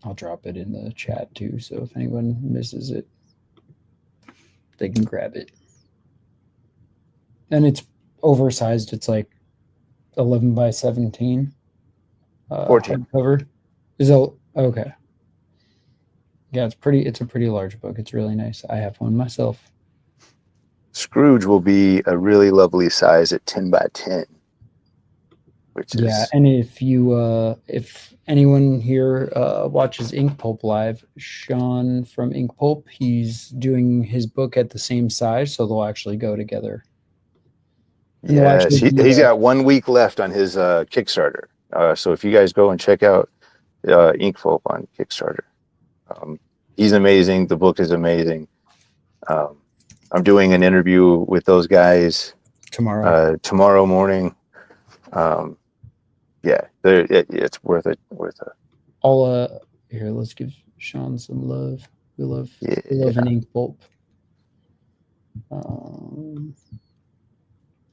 I'll drop it in the chat too, so if anyone misses it, they can grab it. And it's oversized. It's like 11 by 17. 14. Hardcover. Okay. Yeah, it's a pretty large book. It's really nice. I have one myself. Scrooge will be a really lovely size at 10 by 10. Which is and if anyone here watches Ink Pulp live, Sean from Ink Pulp, he's doing his book at the same size, so they'll actually go together. And yes, he's got 1 week left on his Kickstarter. So if you guys go and check out Ink Pulp on Kickstarter, he's amazing. The book is amazing. I'm doing an interview with those guys tomorrow morning. Yeah, it's worth it. Here, let's give Sean some love. We love an Ink Pulp.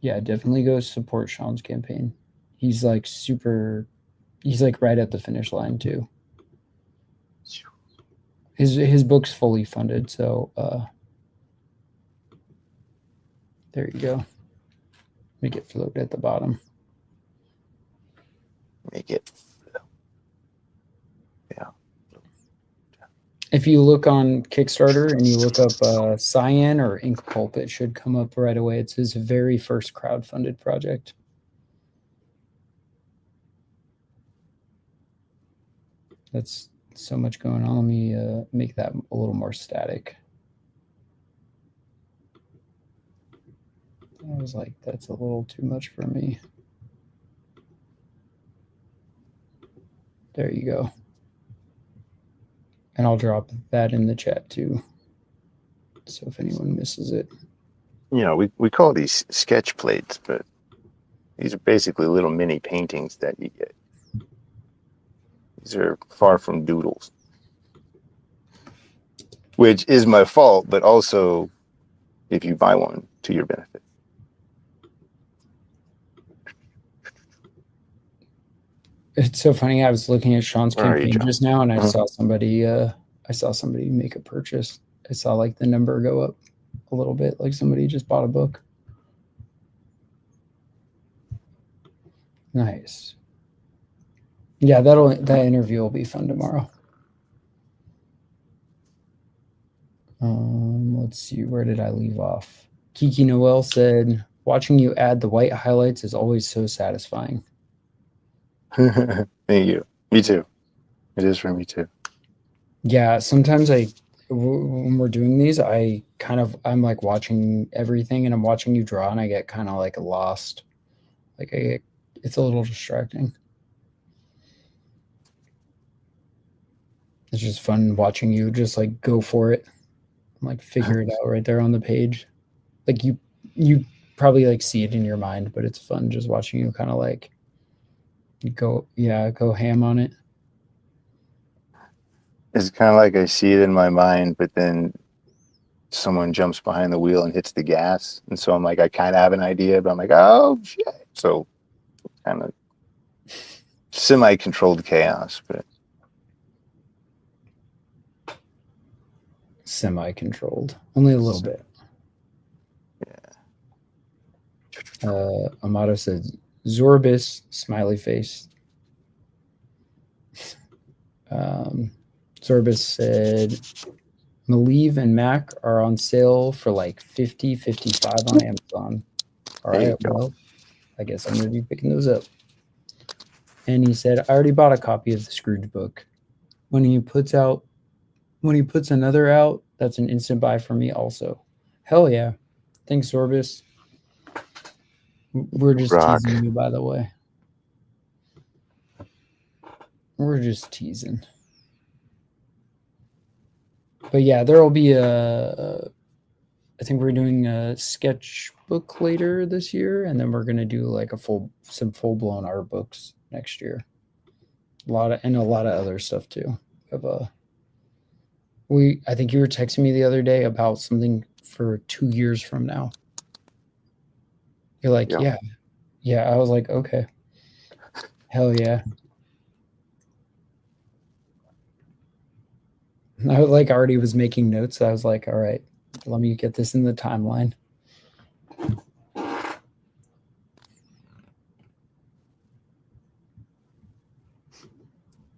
Yeah, definitely go support Sean's campaign. He's like right at the finish line too. His book's fully funded, so there you go. Make it float at the bottom. Make it. Yeah. If you look on Kickstarter and you look up Cyan or Ink Pulp, it should come up right away. It's his very first crowdfunded project. That's so much going on. Let me make that a little more static. I was like, that's a little too much for me. There you go. And I'll drop that in the chat too. So if anyone misses it. You know, we call these sketch plates, but these are basically little mini paintings that you get. These are far from doodles. Which is my fault, but also if you buy one, to your benefit. It's so funny. I was looking at Sean's campaign just now, and I saw somebody. I saw somebody make a purchase. I saw like the number go up a little bit, like somebody just bought a book. Nice. Yeah, that interview will be fun tomorrow. Let's see. Where did I leave off? Kiki Noel said, "Watching you add the white highlights is always so satisfying." Thank you. Me too. It is for me too. Yeah, sometimes when we're doing these, I'm like watching everything, and I'm watching you draw, and I get kind of like lost. Like it's a little distracting. It's just fun watching you just like go for it, like figure it out right there on the page. Like you probably like see it in your mind, but it's fun just watching you kind of like go ham on it. It's kind of like I see it in my mind, but then someone jumps behind the wheel and hits the gas. And so I'm like, I kind of have an idea, but I'm like, oh, shit. So kind of semi-controlled chaos, but. Semi-controlled. Only a little bit. Yeah. Amato said, Zorbis, smiley face. Zorbis said, Malieve and Mac are on sale for like $50, $55 on Amazon. All right, well, I guess I'm going to be picking those up. And he said, I already bought a copy of the Scrooge book. When he puts another out, that's an instant buy for me also. Hell yeah. Thanks, Zorbis. We're just teasing you, by the way. We're just teasing. But yeah, there will be I think we're doing a sketchbook later this year, and then we're gonna do like some full-blown art books next year. A lot of other stuff too. I think you were texting me the other day about something for 2 years from now. You're like, Yeah. yeah. I was like, okay, hell yeah. I like already was making notes. I was like, all right, let me get this in the timeline.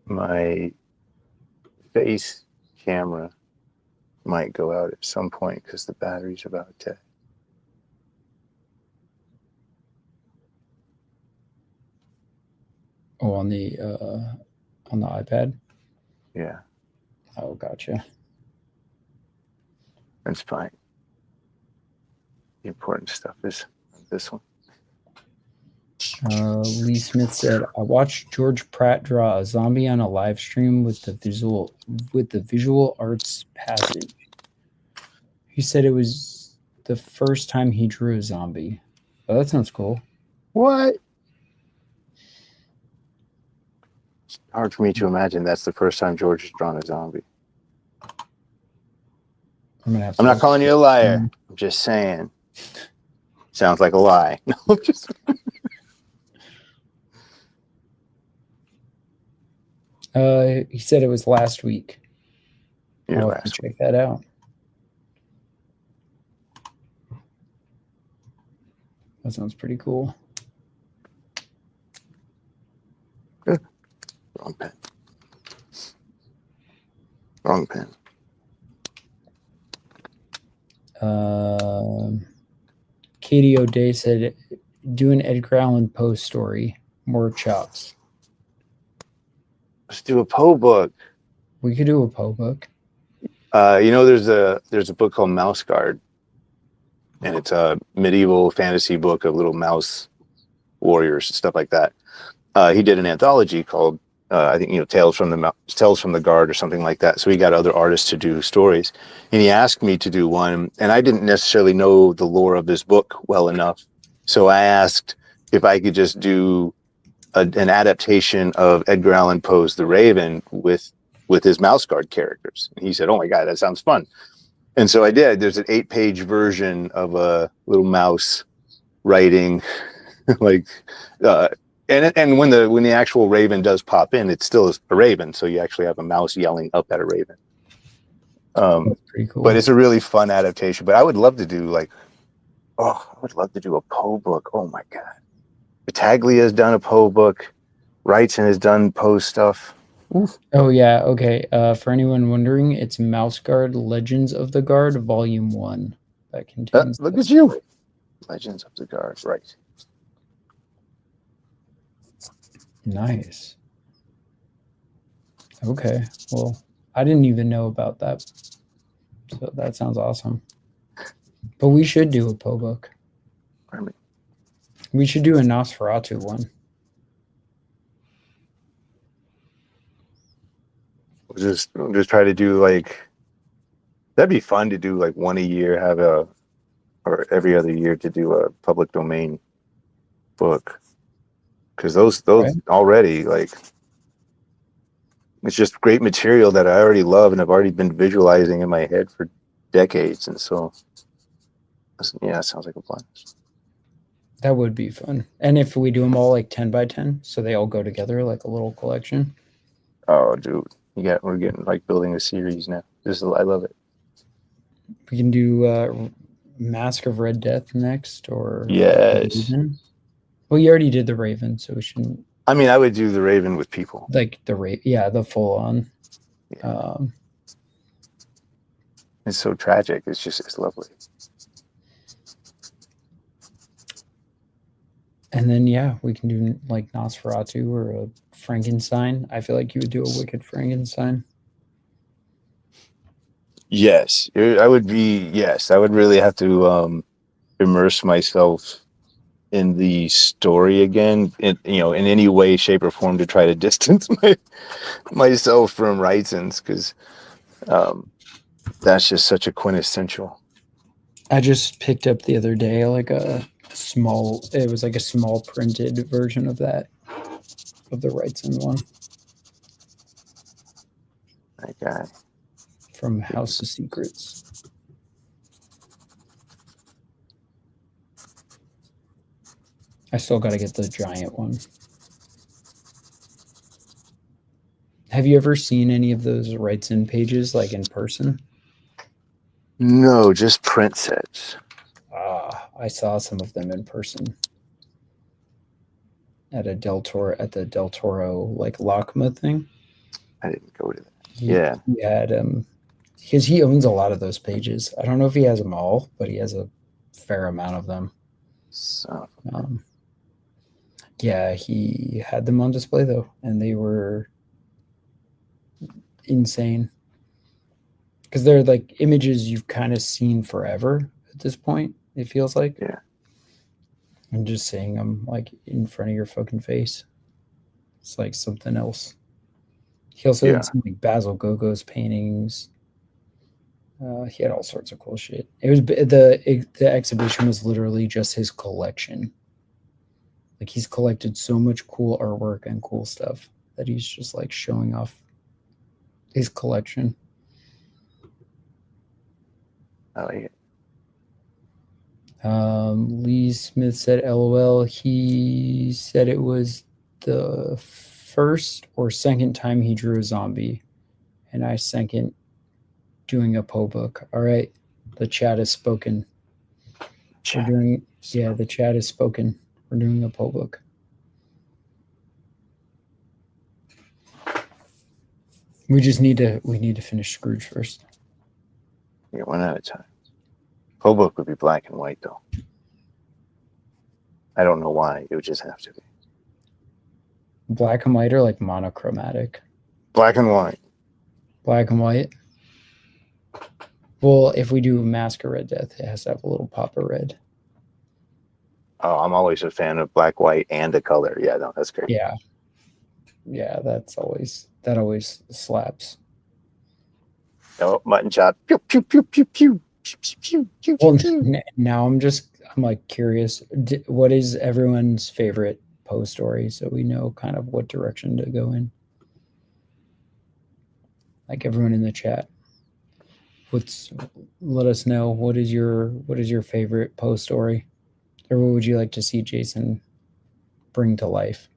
My face camera might go out at some point because the battery's about dead. Oh, on the iPad. Yeah, Oh, gotcha. that's fine. The important stuff is this one. Lee Smith said, "I watched George Pratt draw a zombie on a live stream with the visual arts passage. He said it was the first time he drew a zombie. Oh, that sounds cool. What? It's hard for me to imagine that's the first time George has drawn a zombie. I'm gonna have to I'm not look. calling you a liar. I'm just saying. Sounds like a lie. No, just He said it was last week. your I'll have to last check that out. That sounds pretty cool. one. Wrong pen. Wrong pen. Katie O'Day said, "Do an Edgar Allan Poe story, more chops." Let's do a Poe book. We could do a Poe book. There's a book called Mouse Guard, and it's a medieval fantasy book of little mouse warriors and stuff like that. He did an anthology called I think Tales from the Guard or something like that. So he got other artists to do stories, and he asked me to do one, and I didn't necessarily know the lore of this book well enough, so I asked if I could just do an adaptation of Edgar Allan Poe's The Raven with his Mouse Guard characters. And he said, "Oh my God, that sounds fun." And so I did. There's an 8-page version of a little mouse writing, like, and when the actual raven does pop in, it still is a raven. So you actually have a mouse yelling up at a raven. That's pretty cool. But it's a really fun adaptation. But I would love to do I would love to do a Poe book. Oh my God. Battaglia has done a Poe book. Wrightson has done Poe stuff. Oof. Oh yeah, okay. For anyone wondering, it's Mouse Guard Legends of the Guard, Volume 1. That contains. Look at you. Legends of the Guard, right. Nice. Okay. Well, I didn't even know about that. So that sounds awesome. But we should do a Poe book. Pardon me. We should do a Nosferatu one. We'll just try to do that'd be fun to do one a year, or every other year to do a public domain book. Because those Right. already it's just great material that I already love and I've already been visualizing in my head for decades. And so, yeah, it sounds like a plan. That would be fun. And if we do them all 10 by 10, so they all go together like a little collection. Oh, dude, we're getting building a series now. I love it. We can do Mask of Red Death next, or Yes. Raven. Well, you already did the Raven, so we shouldn't. I mean, I would do the Raven with people. The full on. Yeah. It's so tragic. It's lovely. And then we can do Nosferatu or a Frankenstein. I feel like you would do a Wicked Frankenstein. Yes, I would really have to immerse myself in the story again, in any way, shape, or form to try to distance myself from Wrightson's, because that's just such a quintessential. I just picked up the other day a small printed version of that, of the Wrightson one. That guy. From House of Secrets. I still got to get the giant one. Have you ever seen any of those Writes In pages like in person? No, just print sets. I saw some of them in person at the Del Toro like LACMA thing. I didn't go to that. Yeah. He had because he owns a lot of those pages. I don't know if he has them all, but he has a fair amount of them. So, yeah, he had them on display though, and they were insane because they're like images you've kind of seen forever at this point. It feels like. yeah. I'm just seeing them like in front of your fucking face. It's like something else. He also Yeah. had some like Basil Gogo's paintings. He had all sorts of cool shit. It was the exhibition was literally just his collection. Like he's collected so much cool artwork and cool stuff that he's just like showing off his collection. I like it. Lee Smith said, "LOL." He said it was the first or second time he drew a zombie, and I second doing a Poe book. All right, the chat has spoken. We're doing, yeah, the chat has spoken. We're doing a Poe book. We need to finish Scrooge first. Yeah, one at a time. Poe book would be black and white though. I don't know why. It would just have to be black and white or like monochromatic. Black and white. Black and white. Well, if we do Mask of Red Death, it has to have a little pop of red. Oh, I'm always a fan of black, white, and a color. Yeah, no, that's great. Yeah. Yeah, that always slaps. Oh, mutton chop. Pew, pew, pew, pew, pew. Well, now I'm like curious. What is everyone's favorite Poe story, so we know kind of what direction to go in? Like everyone in the chat, let us know what is your favorite Poe story, or what would you like to see Jason bring to life?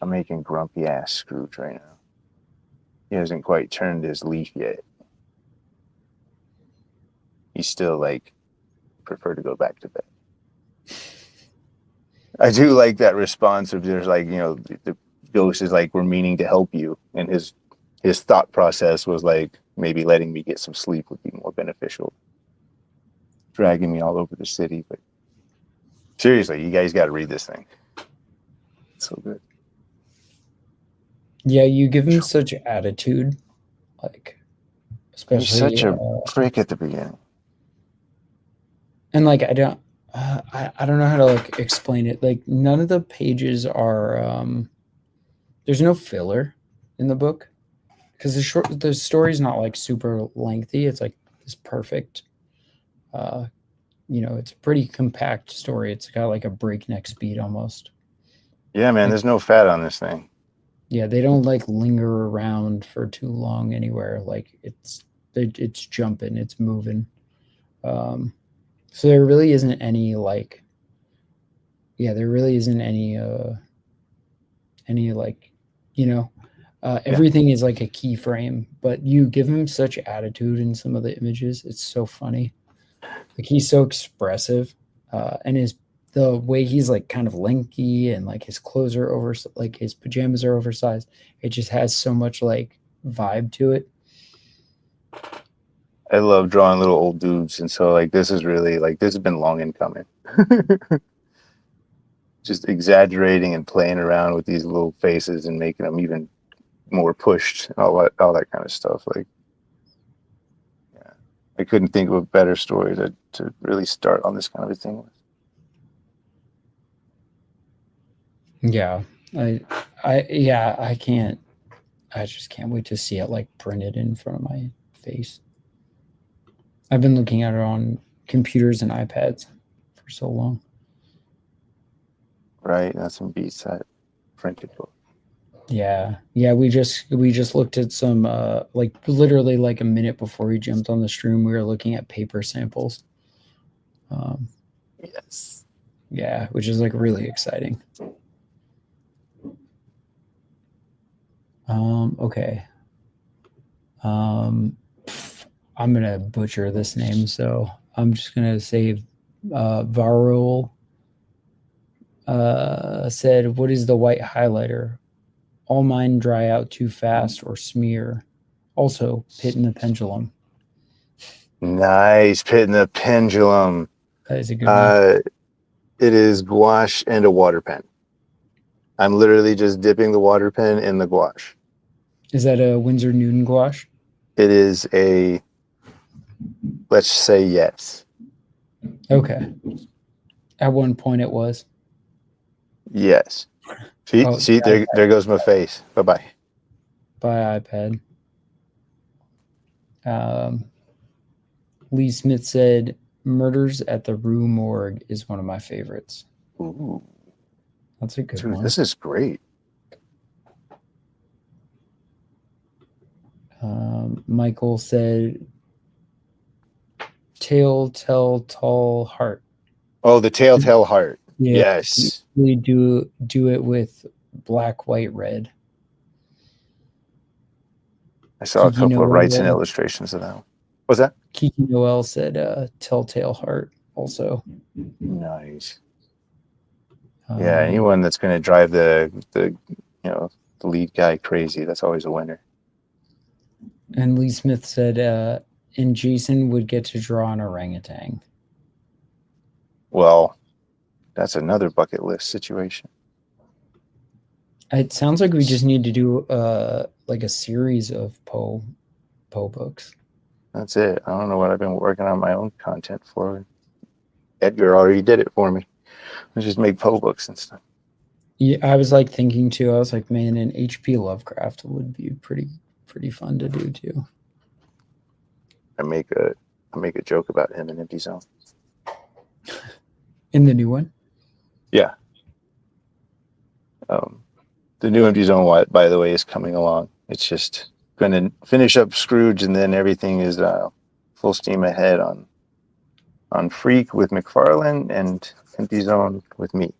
I'm making grumpy ass Scrooge right now. He hasn't quite turned his leaf yet. He's still like prefer to go back to bed. I do like that response of there's like, the ghost is like, we're meaning to help you, and his thought process was like, maybe letting me get some sleep would be more beneficial, dragging me all over the city. But seriously, you guys got to read this thing. It's so good. Yeah, you give him such attitude, like especially he's such a prick at the beginning. And like I don't know how to like explain it. Like none of the pages are there's no filler in the book because the story's not like super lengthy. It's like this perfect it's a pretty compact story. It's got like a breakneck speed almost. Yeah, man, there's no fat on this thing. Yeah, they don't like linger around for too long anywhere. Like it's jumping, it's moving. So there really isn't any like, everything is like a keyframe, but you give him such attitude in some of the images. It's so funny. Like he's so expressive, and the way he's like kind of lanky and like his clothes are like his pajamas are oversized. It just has so much like vibe to it. I love drawing little old dudes, and so like this has been long in coming. Just exaggerating and playing around with these little faces and making them even more pushed, all that kind of stuff. Like, yeah, I couldn't think of a better story to really start on this kind of a thing with. Yeah, I just can't wait to see it like printed in front of my face. I've been looking at it on computers and iPads for so long. Right, that's some beats that printed book. Yeah. We just looked at some like literally like a minute before we jumped on the stream. We were looking at paper samples. Yes. Yeah, which is like really exciting. Okay. I'm gonna butcher this name, so I'm just gonna say Varul said, "What is the white highlighter? All mine dry out too fast or smear. Also, pit in the pendulum. Nice. Pit in the pendulum. That is a good one. It is gouache and a water pen. I'm literally just dipping the water pen in the gouache. Is that a Winsor Newton gouache? It is a, let's say yes. Okay. At one point it was. Yes. See, Oh, see, there goes my face. Bye-bye. By iPad. Lee Smith said, "Murders at the Rue Morgue is one of my favorites." Ooh, That's a good dude, one. this is great. Michael said, "Tell Tall Heart." Oh, the Telltale Heart. Yeah, Yes. we do it with black, white, red. I saw Kiki a couple of writes and Noel, illustrations of that one. What's that? Kiki Noel said, "Telltale Heart." Also, Nice. Yeah, anyone that's going to drive the the lead guy crazy, that's always a winner. And Lee Smith said, "And Jason would get to draw an orangutan." Well, that's another bucket list situation. It sounds like we just need to do like a series of Poe books. That's it. I don't know what I've been working on my own content for. Edgar already did it for me. Let's just make Poe books and stuff. Yeah, I was like thinking too. I was like, man, an H.P. Lovecraft would be pretty fun to do too. I make a joke about him in Empty Zone. In the new one? Yeah. The new Empty Zone, by the way, is coming along. It's just going to finish up Scrooge, and then everything is full steam ahead on Freak with McFarlane and Empty Zone with me.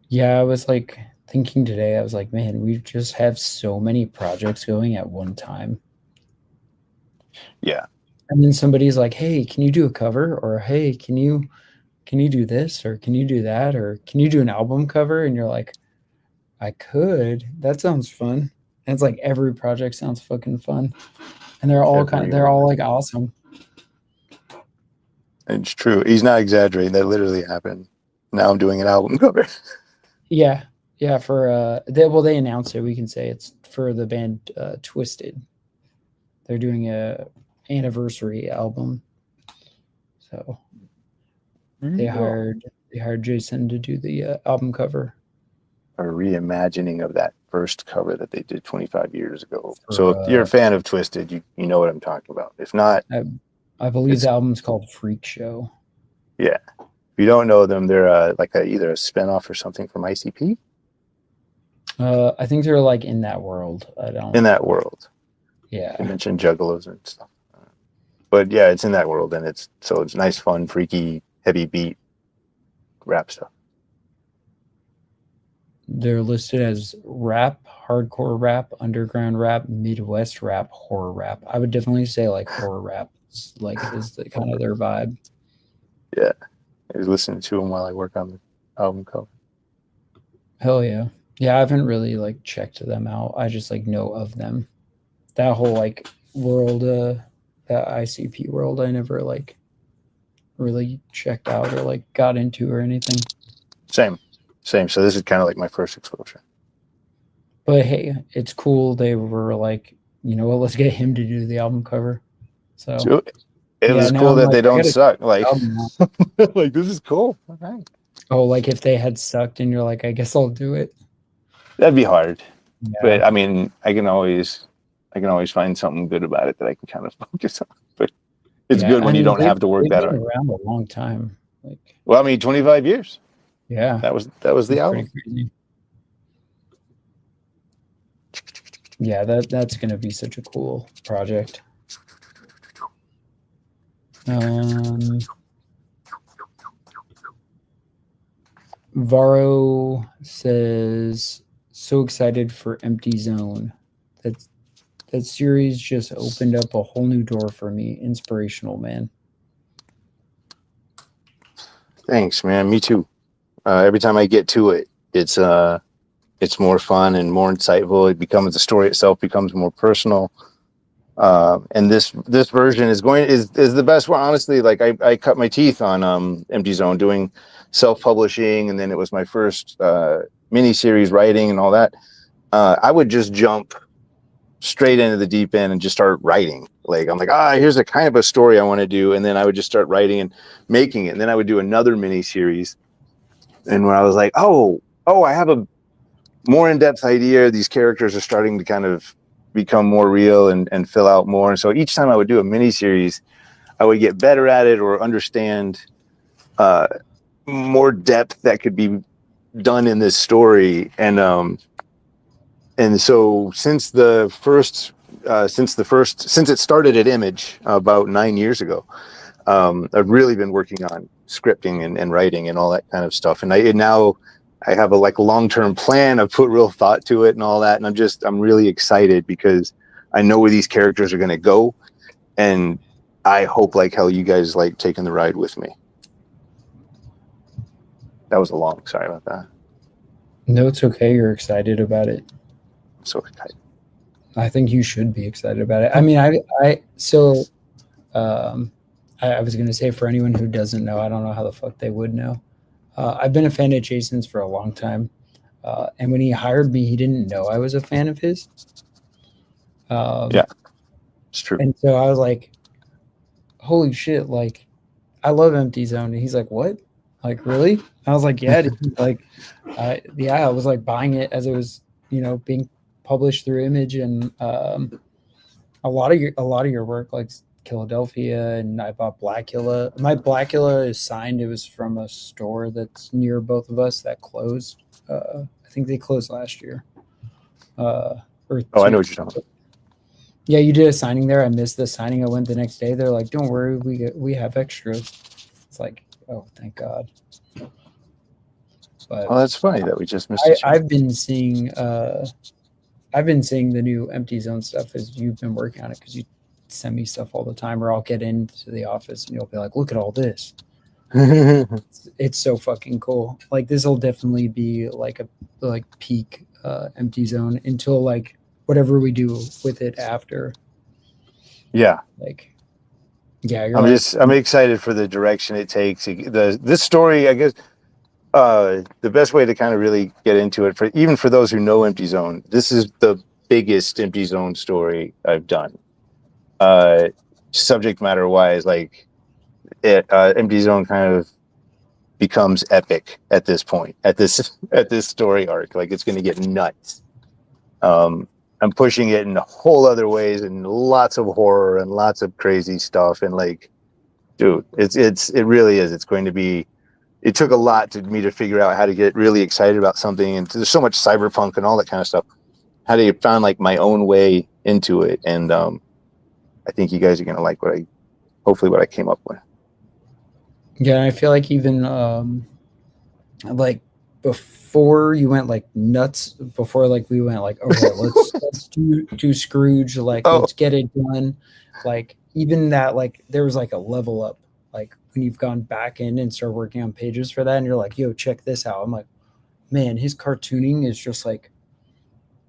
Yeah, I was like thinking today, I was like, man, we just have so many projects going at one time. Yeah. And then somebody's like, hey, can you do a cover? Or hey, can you do this? Or can you do that? Or can you do an album cover? And you're like, I could. That sounds fun. And it's like every project sounds fucking fun. And they're all they're all like awesome. It's true. He's not exaggerating. That literally happened. Now I'm doing an album cover. Yeah. Yeah. For they announced it. We can say it's for the band Twisted. They're doing a anniversary album. So they hired Jason to do the album cover. A reimagining of that first cover that they did 25 years ago. So if you're a fan of Twisted, you know what I'm talking about. If not, I believe the album's called Freak Show. Yeah. If you don't know them, they're either a spinoff or something from ICP. I think they're like in that world. In that world. Yeah. You mentioned juggalos and stuff. But yeah, it's in that world, and it's nice, fun, freaky, heavy beat rap stuff. They're listed as rap, hardcore rap, underground rap, Midwest rap, horror rap. I would definitely say like horror rap is the kind of their vibe. Yeah. I was listening to them while I work on the album cover. Hell yeah. Yeah, I haven't really like checked them out. I just like know of them. That whole like world, that ICP world, I never like really checked out or like got into or anything. Same. So this is kind of like my first exposure. But hey, it's cool. They were like, you know what? Let's get him to do the album cover. So it was cool that they don't suck. Like, like this is cool. Okay. Oh, like if they had sucked and you're like, I guess I'll do it. That'd be hard. Yeah. But I mean, I can always find something good about it that I can kind of focus on. But it's good when you don't have to work that hard. They've been around a long time. Well, I mean, 25 years. Yeah. That was the album. Crazy. Yeah, that's gonna be such a cool project. Varo says, so excited for Empty Zone. That series just opened up a whole new door for me. Inspirational, man. Thanks, man. Me too. Every time I get to it, it's more fun and more insightful. It becomes the story itself becomes more personal. And this version is the best one. Honestly, like I cut my teeth on Empty Zone doing self-publishing, and then it was my first mini-series writing and all that. I would just jump straight into the deep end and just start writing. Like I'm like, here's a kind of a story I want to do, and then I would just start writing and making it. And then I would do another mini-series, and when I was like, oh, I have a more in-depth idea. These characters are starting to kind of become more real and fill out more. And so each time I would do a mini series, I would get better at it or understand more depth that could be done in this story. And so since it started at Image about 9 years ago, I've really been working on scripting and writing and all that kind of stuff. And I have a long-term plan. I've put real thought to it and all that. And I'm really excited because I know where these characters are going to go. And I hope like hell you guys like taking the ride with me. That was sorry about that. No, it's okay. You're excited about it. I'm so excited. I think you should be excited about it. I mean, I was going to say, for anyone who doesn't know, I don't know how the fuck they would know. I've been a fan of Jason's for a long time. And when he hired me, he didn't know I was a fan of his. Yeah, it's true. And so I was like, holy shit, like, I love Empty Zone. And he's like, what? Like, really? I was like, yeah, dude. Like, I was like buying it as it was, being published through Image, and a lot of your work, like Philadelphia, and I bought Blackula. My Blackula is signed. It was from a store that's near both of us that closed. I think they closed last year. I know what you're talking about. Yeah, you did a signing there. I missed the signing. I went the next day. They're like, "Don't worry, we have extras." It's like, oh, thank God. But that's funny that we just missed. I've been seeing the new Empty Zone stuff as you've been working on it, because you send me stuff all the time, or I'll get into the office and you'll be like, look at all this. It's so fucking cool. Like, this will definitely be like a peak Empty Zone until like whatever we do with it after. Yeah. Like, yeah, I'm excited for the direction it takes. This story, I guess, the best way to kind of really get into it, even for those who know Empty Zone, this is the biggest Empty Zone story I've done. Subject matter wise, like Empty Zone kind of becomes epic at this point, at this story arc. Like, it's going to get nuts. I'm pushing it in whole other ways, and lots of horror and lots of crazy stuff. And like, dude, it really is. It's going to be. It took a lot to me to figure out how to get really excited about something, and there's so much cyberpunk and all that kind of stuff. How to find like my own way into it, and I think you guys are gonna like what I came up with. Yeah, I feel like even like before you went like nuts, before like we went like, okay, let's do Scrooge, like let's get it done. Like, even that, like there was like a level up, like when you've gone back in and start working on pages for that, and you're like, yo, check this out. I'm like, man, his cartooning is just like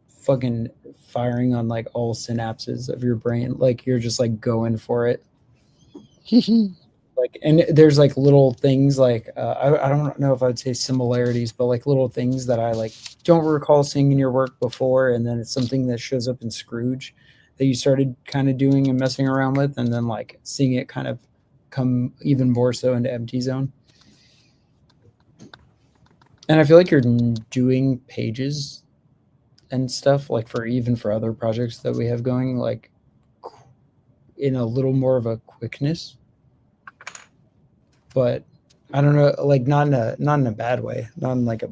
fucking firing on like all synapses of your brain. Like, you're just like going for it. Like, and there's like little things like I don't know if I'd say similarities, but like little things that I like don't recall seeing in your work before, and then it's something that shows up in Scrooge that you started kind of doing and messing around with, and then like seeing it kind of come even more so into Empty Zone. And I feel like you're doing pages and stuff like for other projects that we have going, like in a little more of a quickness. But I don't know, like not in a bad way, not in like a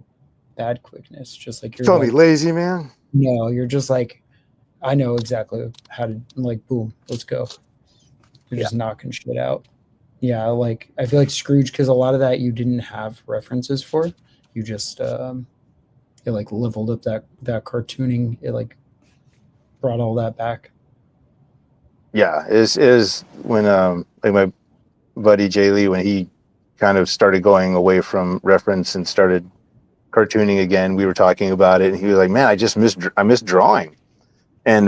bad quickness. Just like, you're don't be lazy, man. No, you're just like, I know exactly how to, like, boom, let's go. You're just knocking shit out. Yeah, like I feel like Scrooge, because a lot of that you didn't have references for. You just it like leveled up that cartooning. It like brought all that back. Yeah, is when like my buddy Jay Lee, when he kind of started going away from reference and started cartooning again, we were talking about it, and he was like, "Man, I miss drawing," and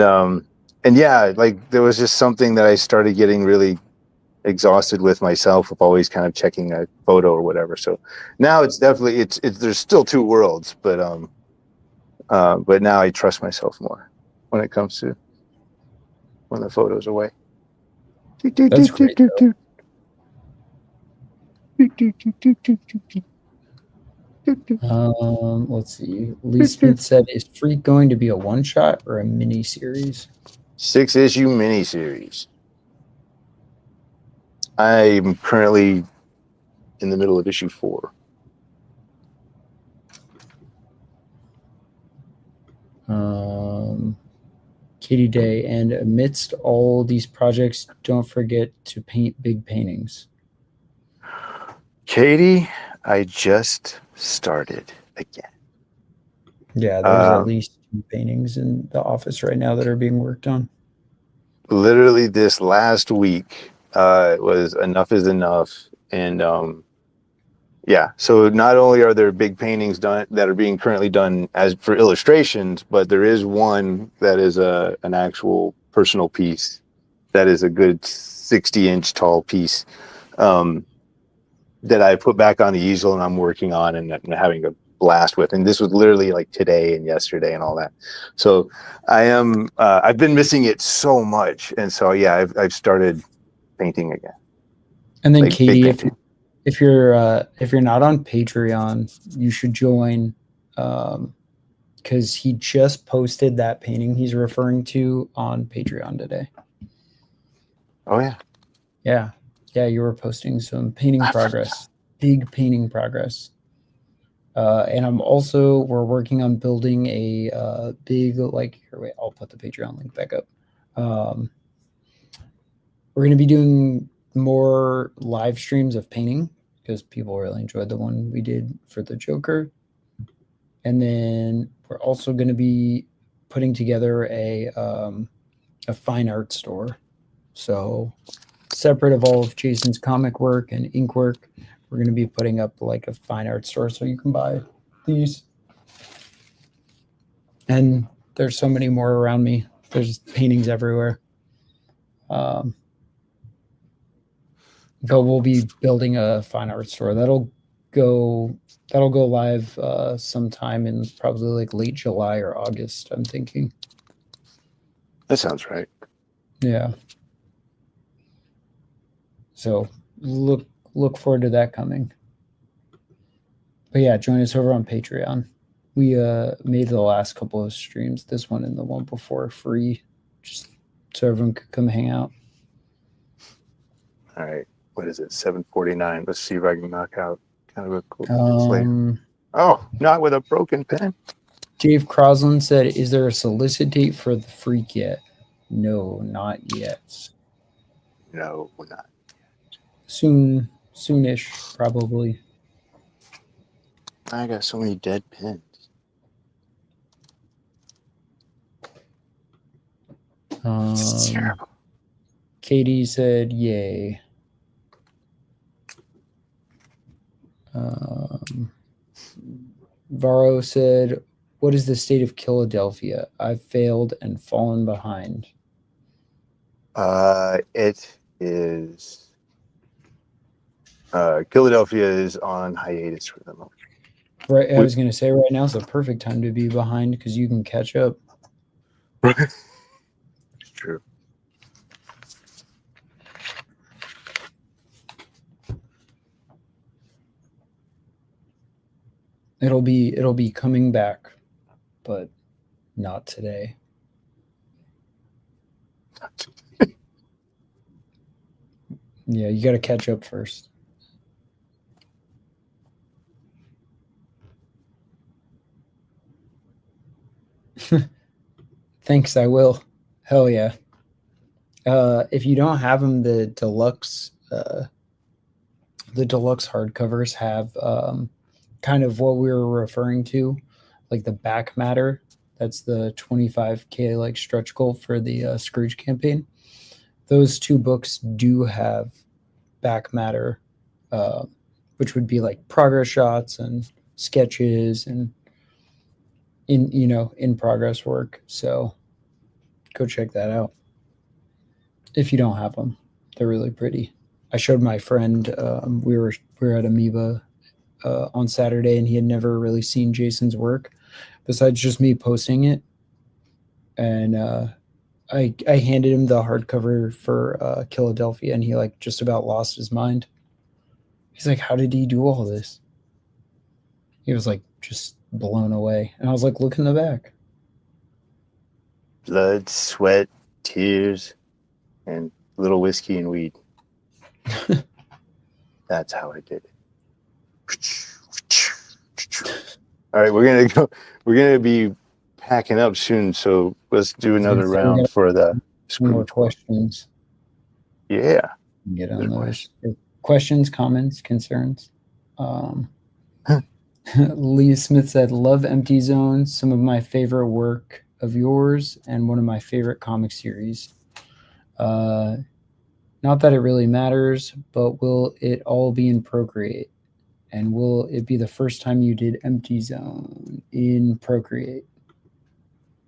yeah, like there was just something that I started getting really exhausted with myself of always kind of checking a photo or whatever. So now it's definitely it's there's still two worlds, but now I trust myself more when it comes to when the photo's away. That's great though. Let's see. Lee Smith said, "Is Freak going to be a one shot or a mini series?" 6-issue miniseries. I'm currently in the middle of issue 4. Katie Day, and amidst all these projects, don't forget to paint big paintings. Katie, I just started again. Yeah, there's at least 2 paintings in the office right now that are being worked on. Literally this last week was Enough is Enough, and yeah, so not only are there big paintings done that are being currently done as for illustrations, but there is one that is an actual personal piece that is a good 60-inch tall piece that I put back on the easel and I'm working on and having a blast with. And this was literally like today and yesterday and all that. So I've been missing it so much, and so yeah, I've started painting again. And then Like big Katie, painting. if you're not on Patreon, you should join, because he just posted that painting he's referring to on Patreon today. Oh yeah. Yeah, you were posting some painting progress, big painting progress. And we're working on building a big, like, here, wait, I'll put the Patreon link back up. We're going to be doing more live streams of painting because people really enjoyed the one we did for the Joker. And then we're also going to be putting together a fine art store. So separate of all of Jason's comic work and ink work, we're going to be putting up like a fine art store so you can buy these. And there's so many more around me. There's paintings everywhere. But we'll be building a fine art store that'll go live sometime in probably like late July or August, I'm thinking. That sounds right. Yeah. So look forward to that coming. But yeah, join us over on Patreon. We made the last couple of streams, this one and the one before, free, just so everyone could come hang out. All right. What is it? 7:49. Let's see if I can knock out kind of a cool slate. Oh, not with a broken pen. Dave Crosland said, "Is there a solicit date for the Freak yet?" No, not yet. No, we're not. Soonish, probably. I got so many dead pens. It's terrible. Katie said, "Yay." Varro said, "What is the state of Philadelphia? I've failed and fallen behind." It is. Philadelphia is on hiatus for the moment. Right, I was going to say right now is the perfect time to be behind because you can catch up. It's true. It'll be coming back, but not today. Yeah, you got to catch up first. Thanks, I will. Hell yeah. If you don't have them, the deluxe the deluxe hardcovers have kind of what we were referring to, like the back matter. That's the 25K like stretch goal for the Scrooge campaign. Those two books do have back matter, uh, which would be like progress shots and sketches and in progress work. So go check that out if you don't have them. They're really pretty. I showed my friend. We were at Amoeba on Saturday, and he had never really seen Jason's work besides just me posting it. And I handed him the hardcover for Philadelphia, and he like just about lost his mind. He's like, "How did he do all this?" He was like just blown away, and I was like, "Look in the back." Blood, sweat, tears, and a little whiskey and weed. That's how I did it. All right, we're gonna be packing up soon, so let's do another round for the more Scrooge. questions. Yeah. Get on those questions, comments, concerns. Lee Smith said, "Love Empty Zone. Some of my favorite work of yours, and one of my favorite comic series. Not that it really matters, but will it all be in Procreate? And will it be the first time you did Empty Zone in Procreate?"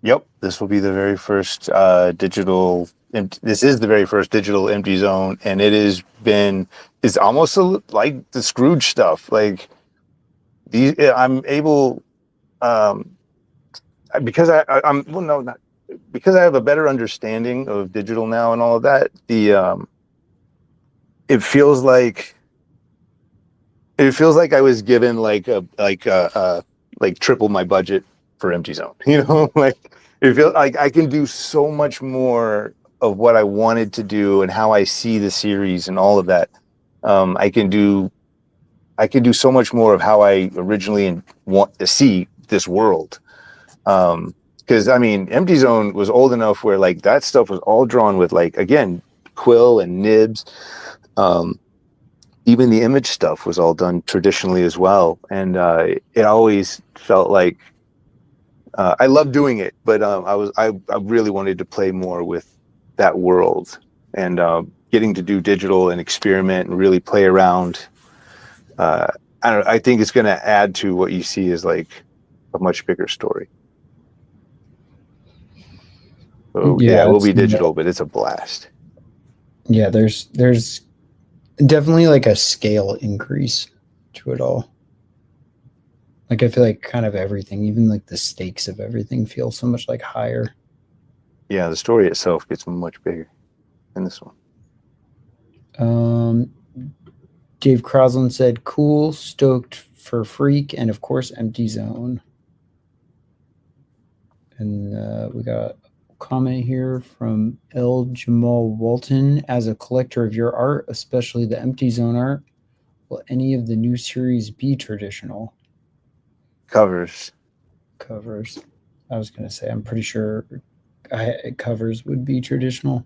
Yep, this will be the very first digital. This is the very first digital Empty Zone, and it's almost like the Scrooge stuff. Like I'm able, because I'm well, no, not because I have a better understanding of digital now and all of that. It feels like I was given like triple my budget for Empty Zone. Like it feels like I can do so much more of what I wanted to do and how I see the series and all of that. I can do so much more of how I originally want to see this world. Because I mean, Empty Zone was old enough where like that stuff was all drawn with like, again, quill and nibs. Even the image stuff was all done traditionally as well, and it always felt like I loved doing it, but I really wanted to play more with that world, and getting to do digital and experiment and really play around. I think it's going to add to what you see as like a much bigger story. So yeah, it will be digital, but it's a blast. Yeah, there's definitely like a scale increase to it all. Like I feel like kind of everything, even like the stakes of everything, feel so much like higher. Yeah, the story itself gets much bigger in this one. Dave Crosland said, "Cool, stoked for Freak, and of course Empty Zone." And we got a comment here from L. Jamal Walton. "As a collector of your art, especially the Empty Zone art, will any of the new series be traditional?" Covers. I was going to say, I'm pretty sure covers would be traditional.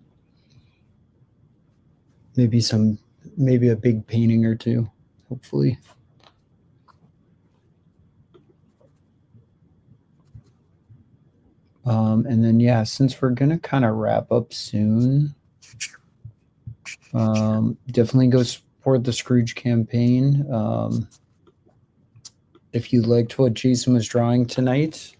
Maybe a big painting or two, hopefully. And then, yeah, since we're going to kind of wrap up soon, definitely go support the Scrooge campaign. If you liked what Jason was drawing tonight,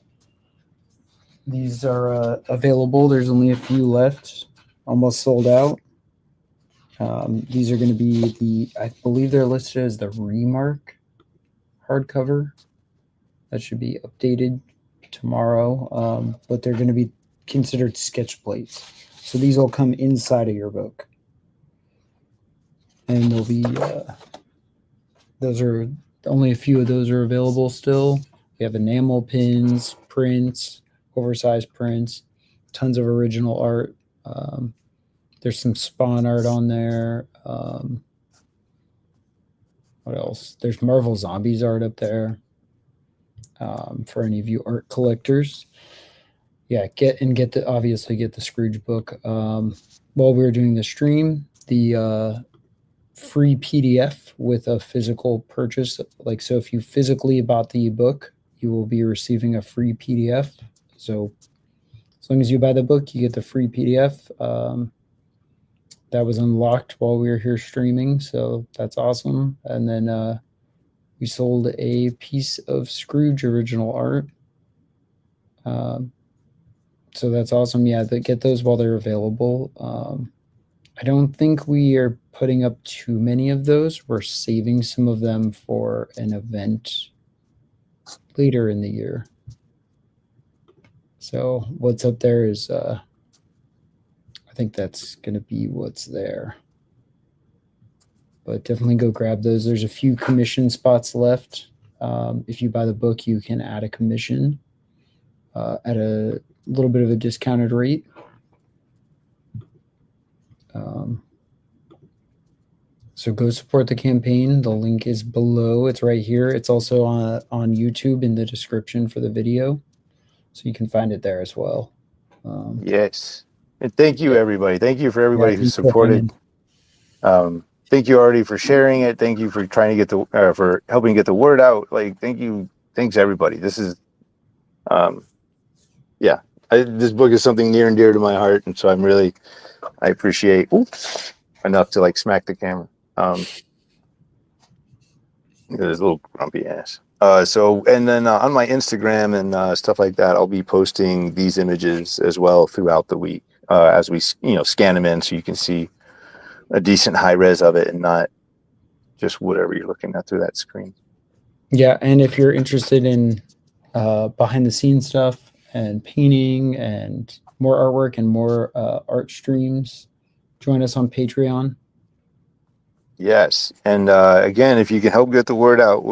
these are available. There's only a few left, almost sold out. These are going to be I believe they're listed as the Remark hardcover. That should be updated tomorrow, but they're going to be considered sketch plates. So these will come inside of your book. And there'll be, those are, only a few of those are available still. We have enamel pins, prints, oversized prints, tons of original art. There's some Spawn art on there. What else? There's Marvel Zombies art up there. For any of you art collectors, yeah, obviously get the Scrooge book. While we were doing the stream, the free PDF with a physical purchase. Like, so if you physically bought the book, you will be receiving a free PDF. So as long as you buy the book, you get the free PDF. That was unlocked while we were here streaming, so that's awesome. And then we sold a piece of Scrooge original art. So that's awesome. Yeah, get those while they're available. I don't think we are putting up too many of those. We're saving some of them for an event later in the year. So what's up there is, I think that's going to be what's there. But definitely go grab those. There's a few commission spots left. If you buy the book, you can add a commission at a little bit of a discounted rate. So go support the campaign. The link is below. It's right here. It's also on YouTube in the description for the video. So you can find it there as well. Yes. And thank you, everybody. Thank you for everybody who thanks for supported. Thank you, Artie, for sharing it. Thank you for trying to get for helping get the word out. Like, thank you. Thanks, everybody. This is, yeah, this book is something near and dear to my heart. And so I appreciate, enough to like smack the camera. This little grumpy ass. And then on my Instagram and stuff like that, I'll be posting these images as well throughout the week as we, scan them in so you can see a decent high res of it and not just whatever you're looking at through that screen. Yeah, and if you're interested in behind the scenes stuff and painting and more artwork and more art streams, join us on Patreon. Yes, and again, if you can help get the word out,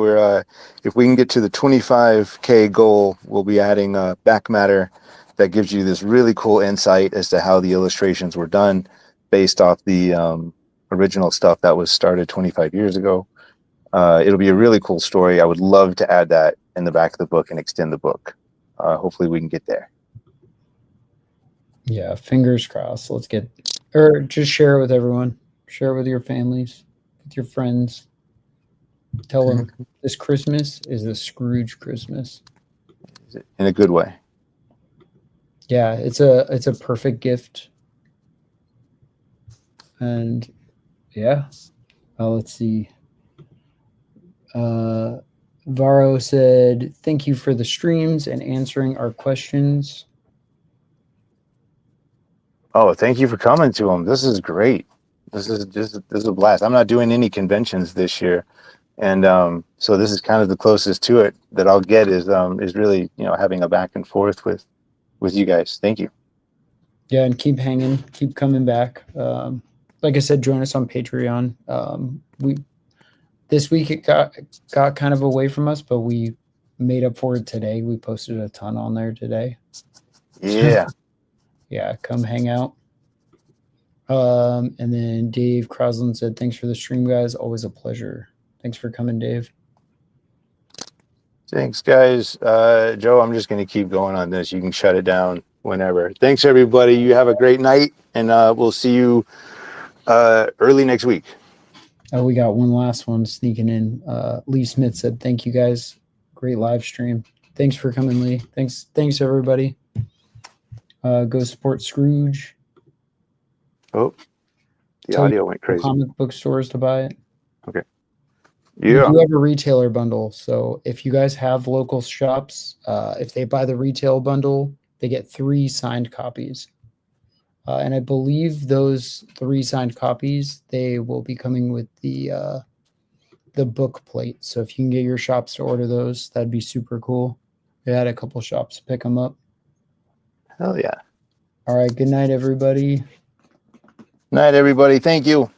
if we can get to the 25K goal, we'll be adding back matter that gives you this really cool insight as to how the illustrations were done based off the original stuff that was started 25 years ago. It'll be a really cool story. I would love to add that in the back of the book and extend the book. Hopefully we can get there. Yeah, fingers crossed. Or just share it with everyone. Share it with your families, with your friends. Tell them this Christmas is a Scrooge Christmas. In a good way. Yeah, it's a perfect gift. And yeah, let's see. Varo said, "Thank you for the streams and answering our questions." Oh, thank you for coming to them. This is great. This is a blast. I'm not doing any conventions this year, and so this is kind of the closest to it that I'll get is really having a back and forth with you guys. Thank you. Yeah, and keep hanging, keep coming back. Like I said, join us on Patreon. This week it got kind of away from us, but we made up for it today. We posted a ton on there today. Yeah. Yeah, come hang out. And then Dave Croslin said, "Thanks for the stream, guys. Always a pleasure." Thanks for coming, Dave. Thanks, guys. Joe, I'm just going to keep going on this. You can shut it down whenever. Thanks, everybody. You have a great night, and we'll see you early next week. Oh, we got one last one sneaking in. Lee Smith said, "Thank you, guys. Great live stream. Thanks for coming, Lee. Thanks, everybody. Go support Scrooge." Oh, the audio went crazy. Comic book stores to buy it. Okay. Yeah. We do have a retailer bundle. So if you guys have local shops, if they buy the retail bundle, they get 3 signed copies. And I believe those 3 signed copies, they will be coming with the book plate. So if you can get your shops to order those, that'd be super cool. We had a couple shops pick them up. Hell yeah. All right. Good night, everybody. Night, everybody. Thank you.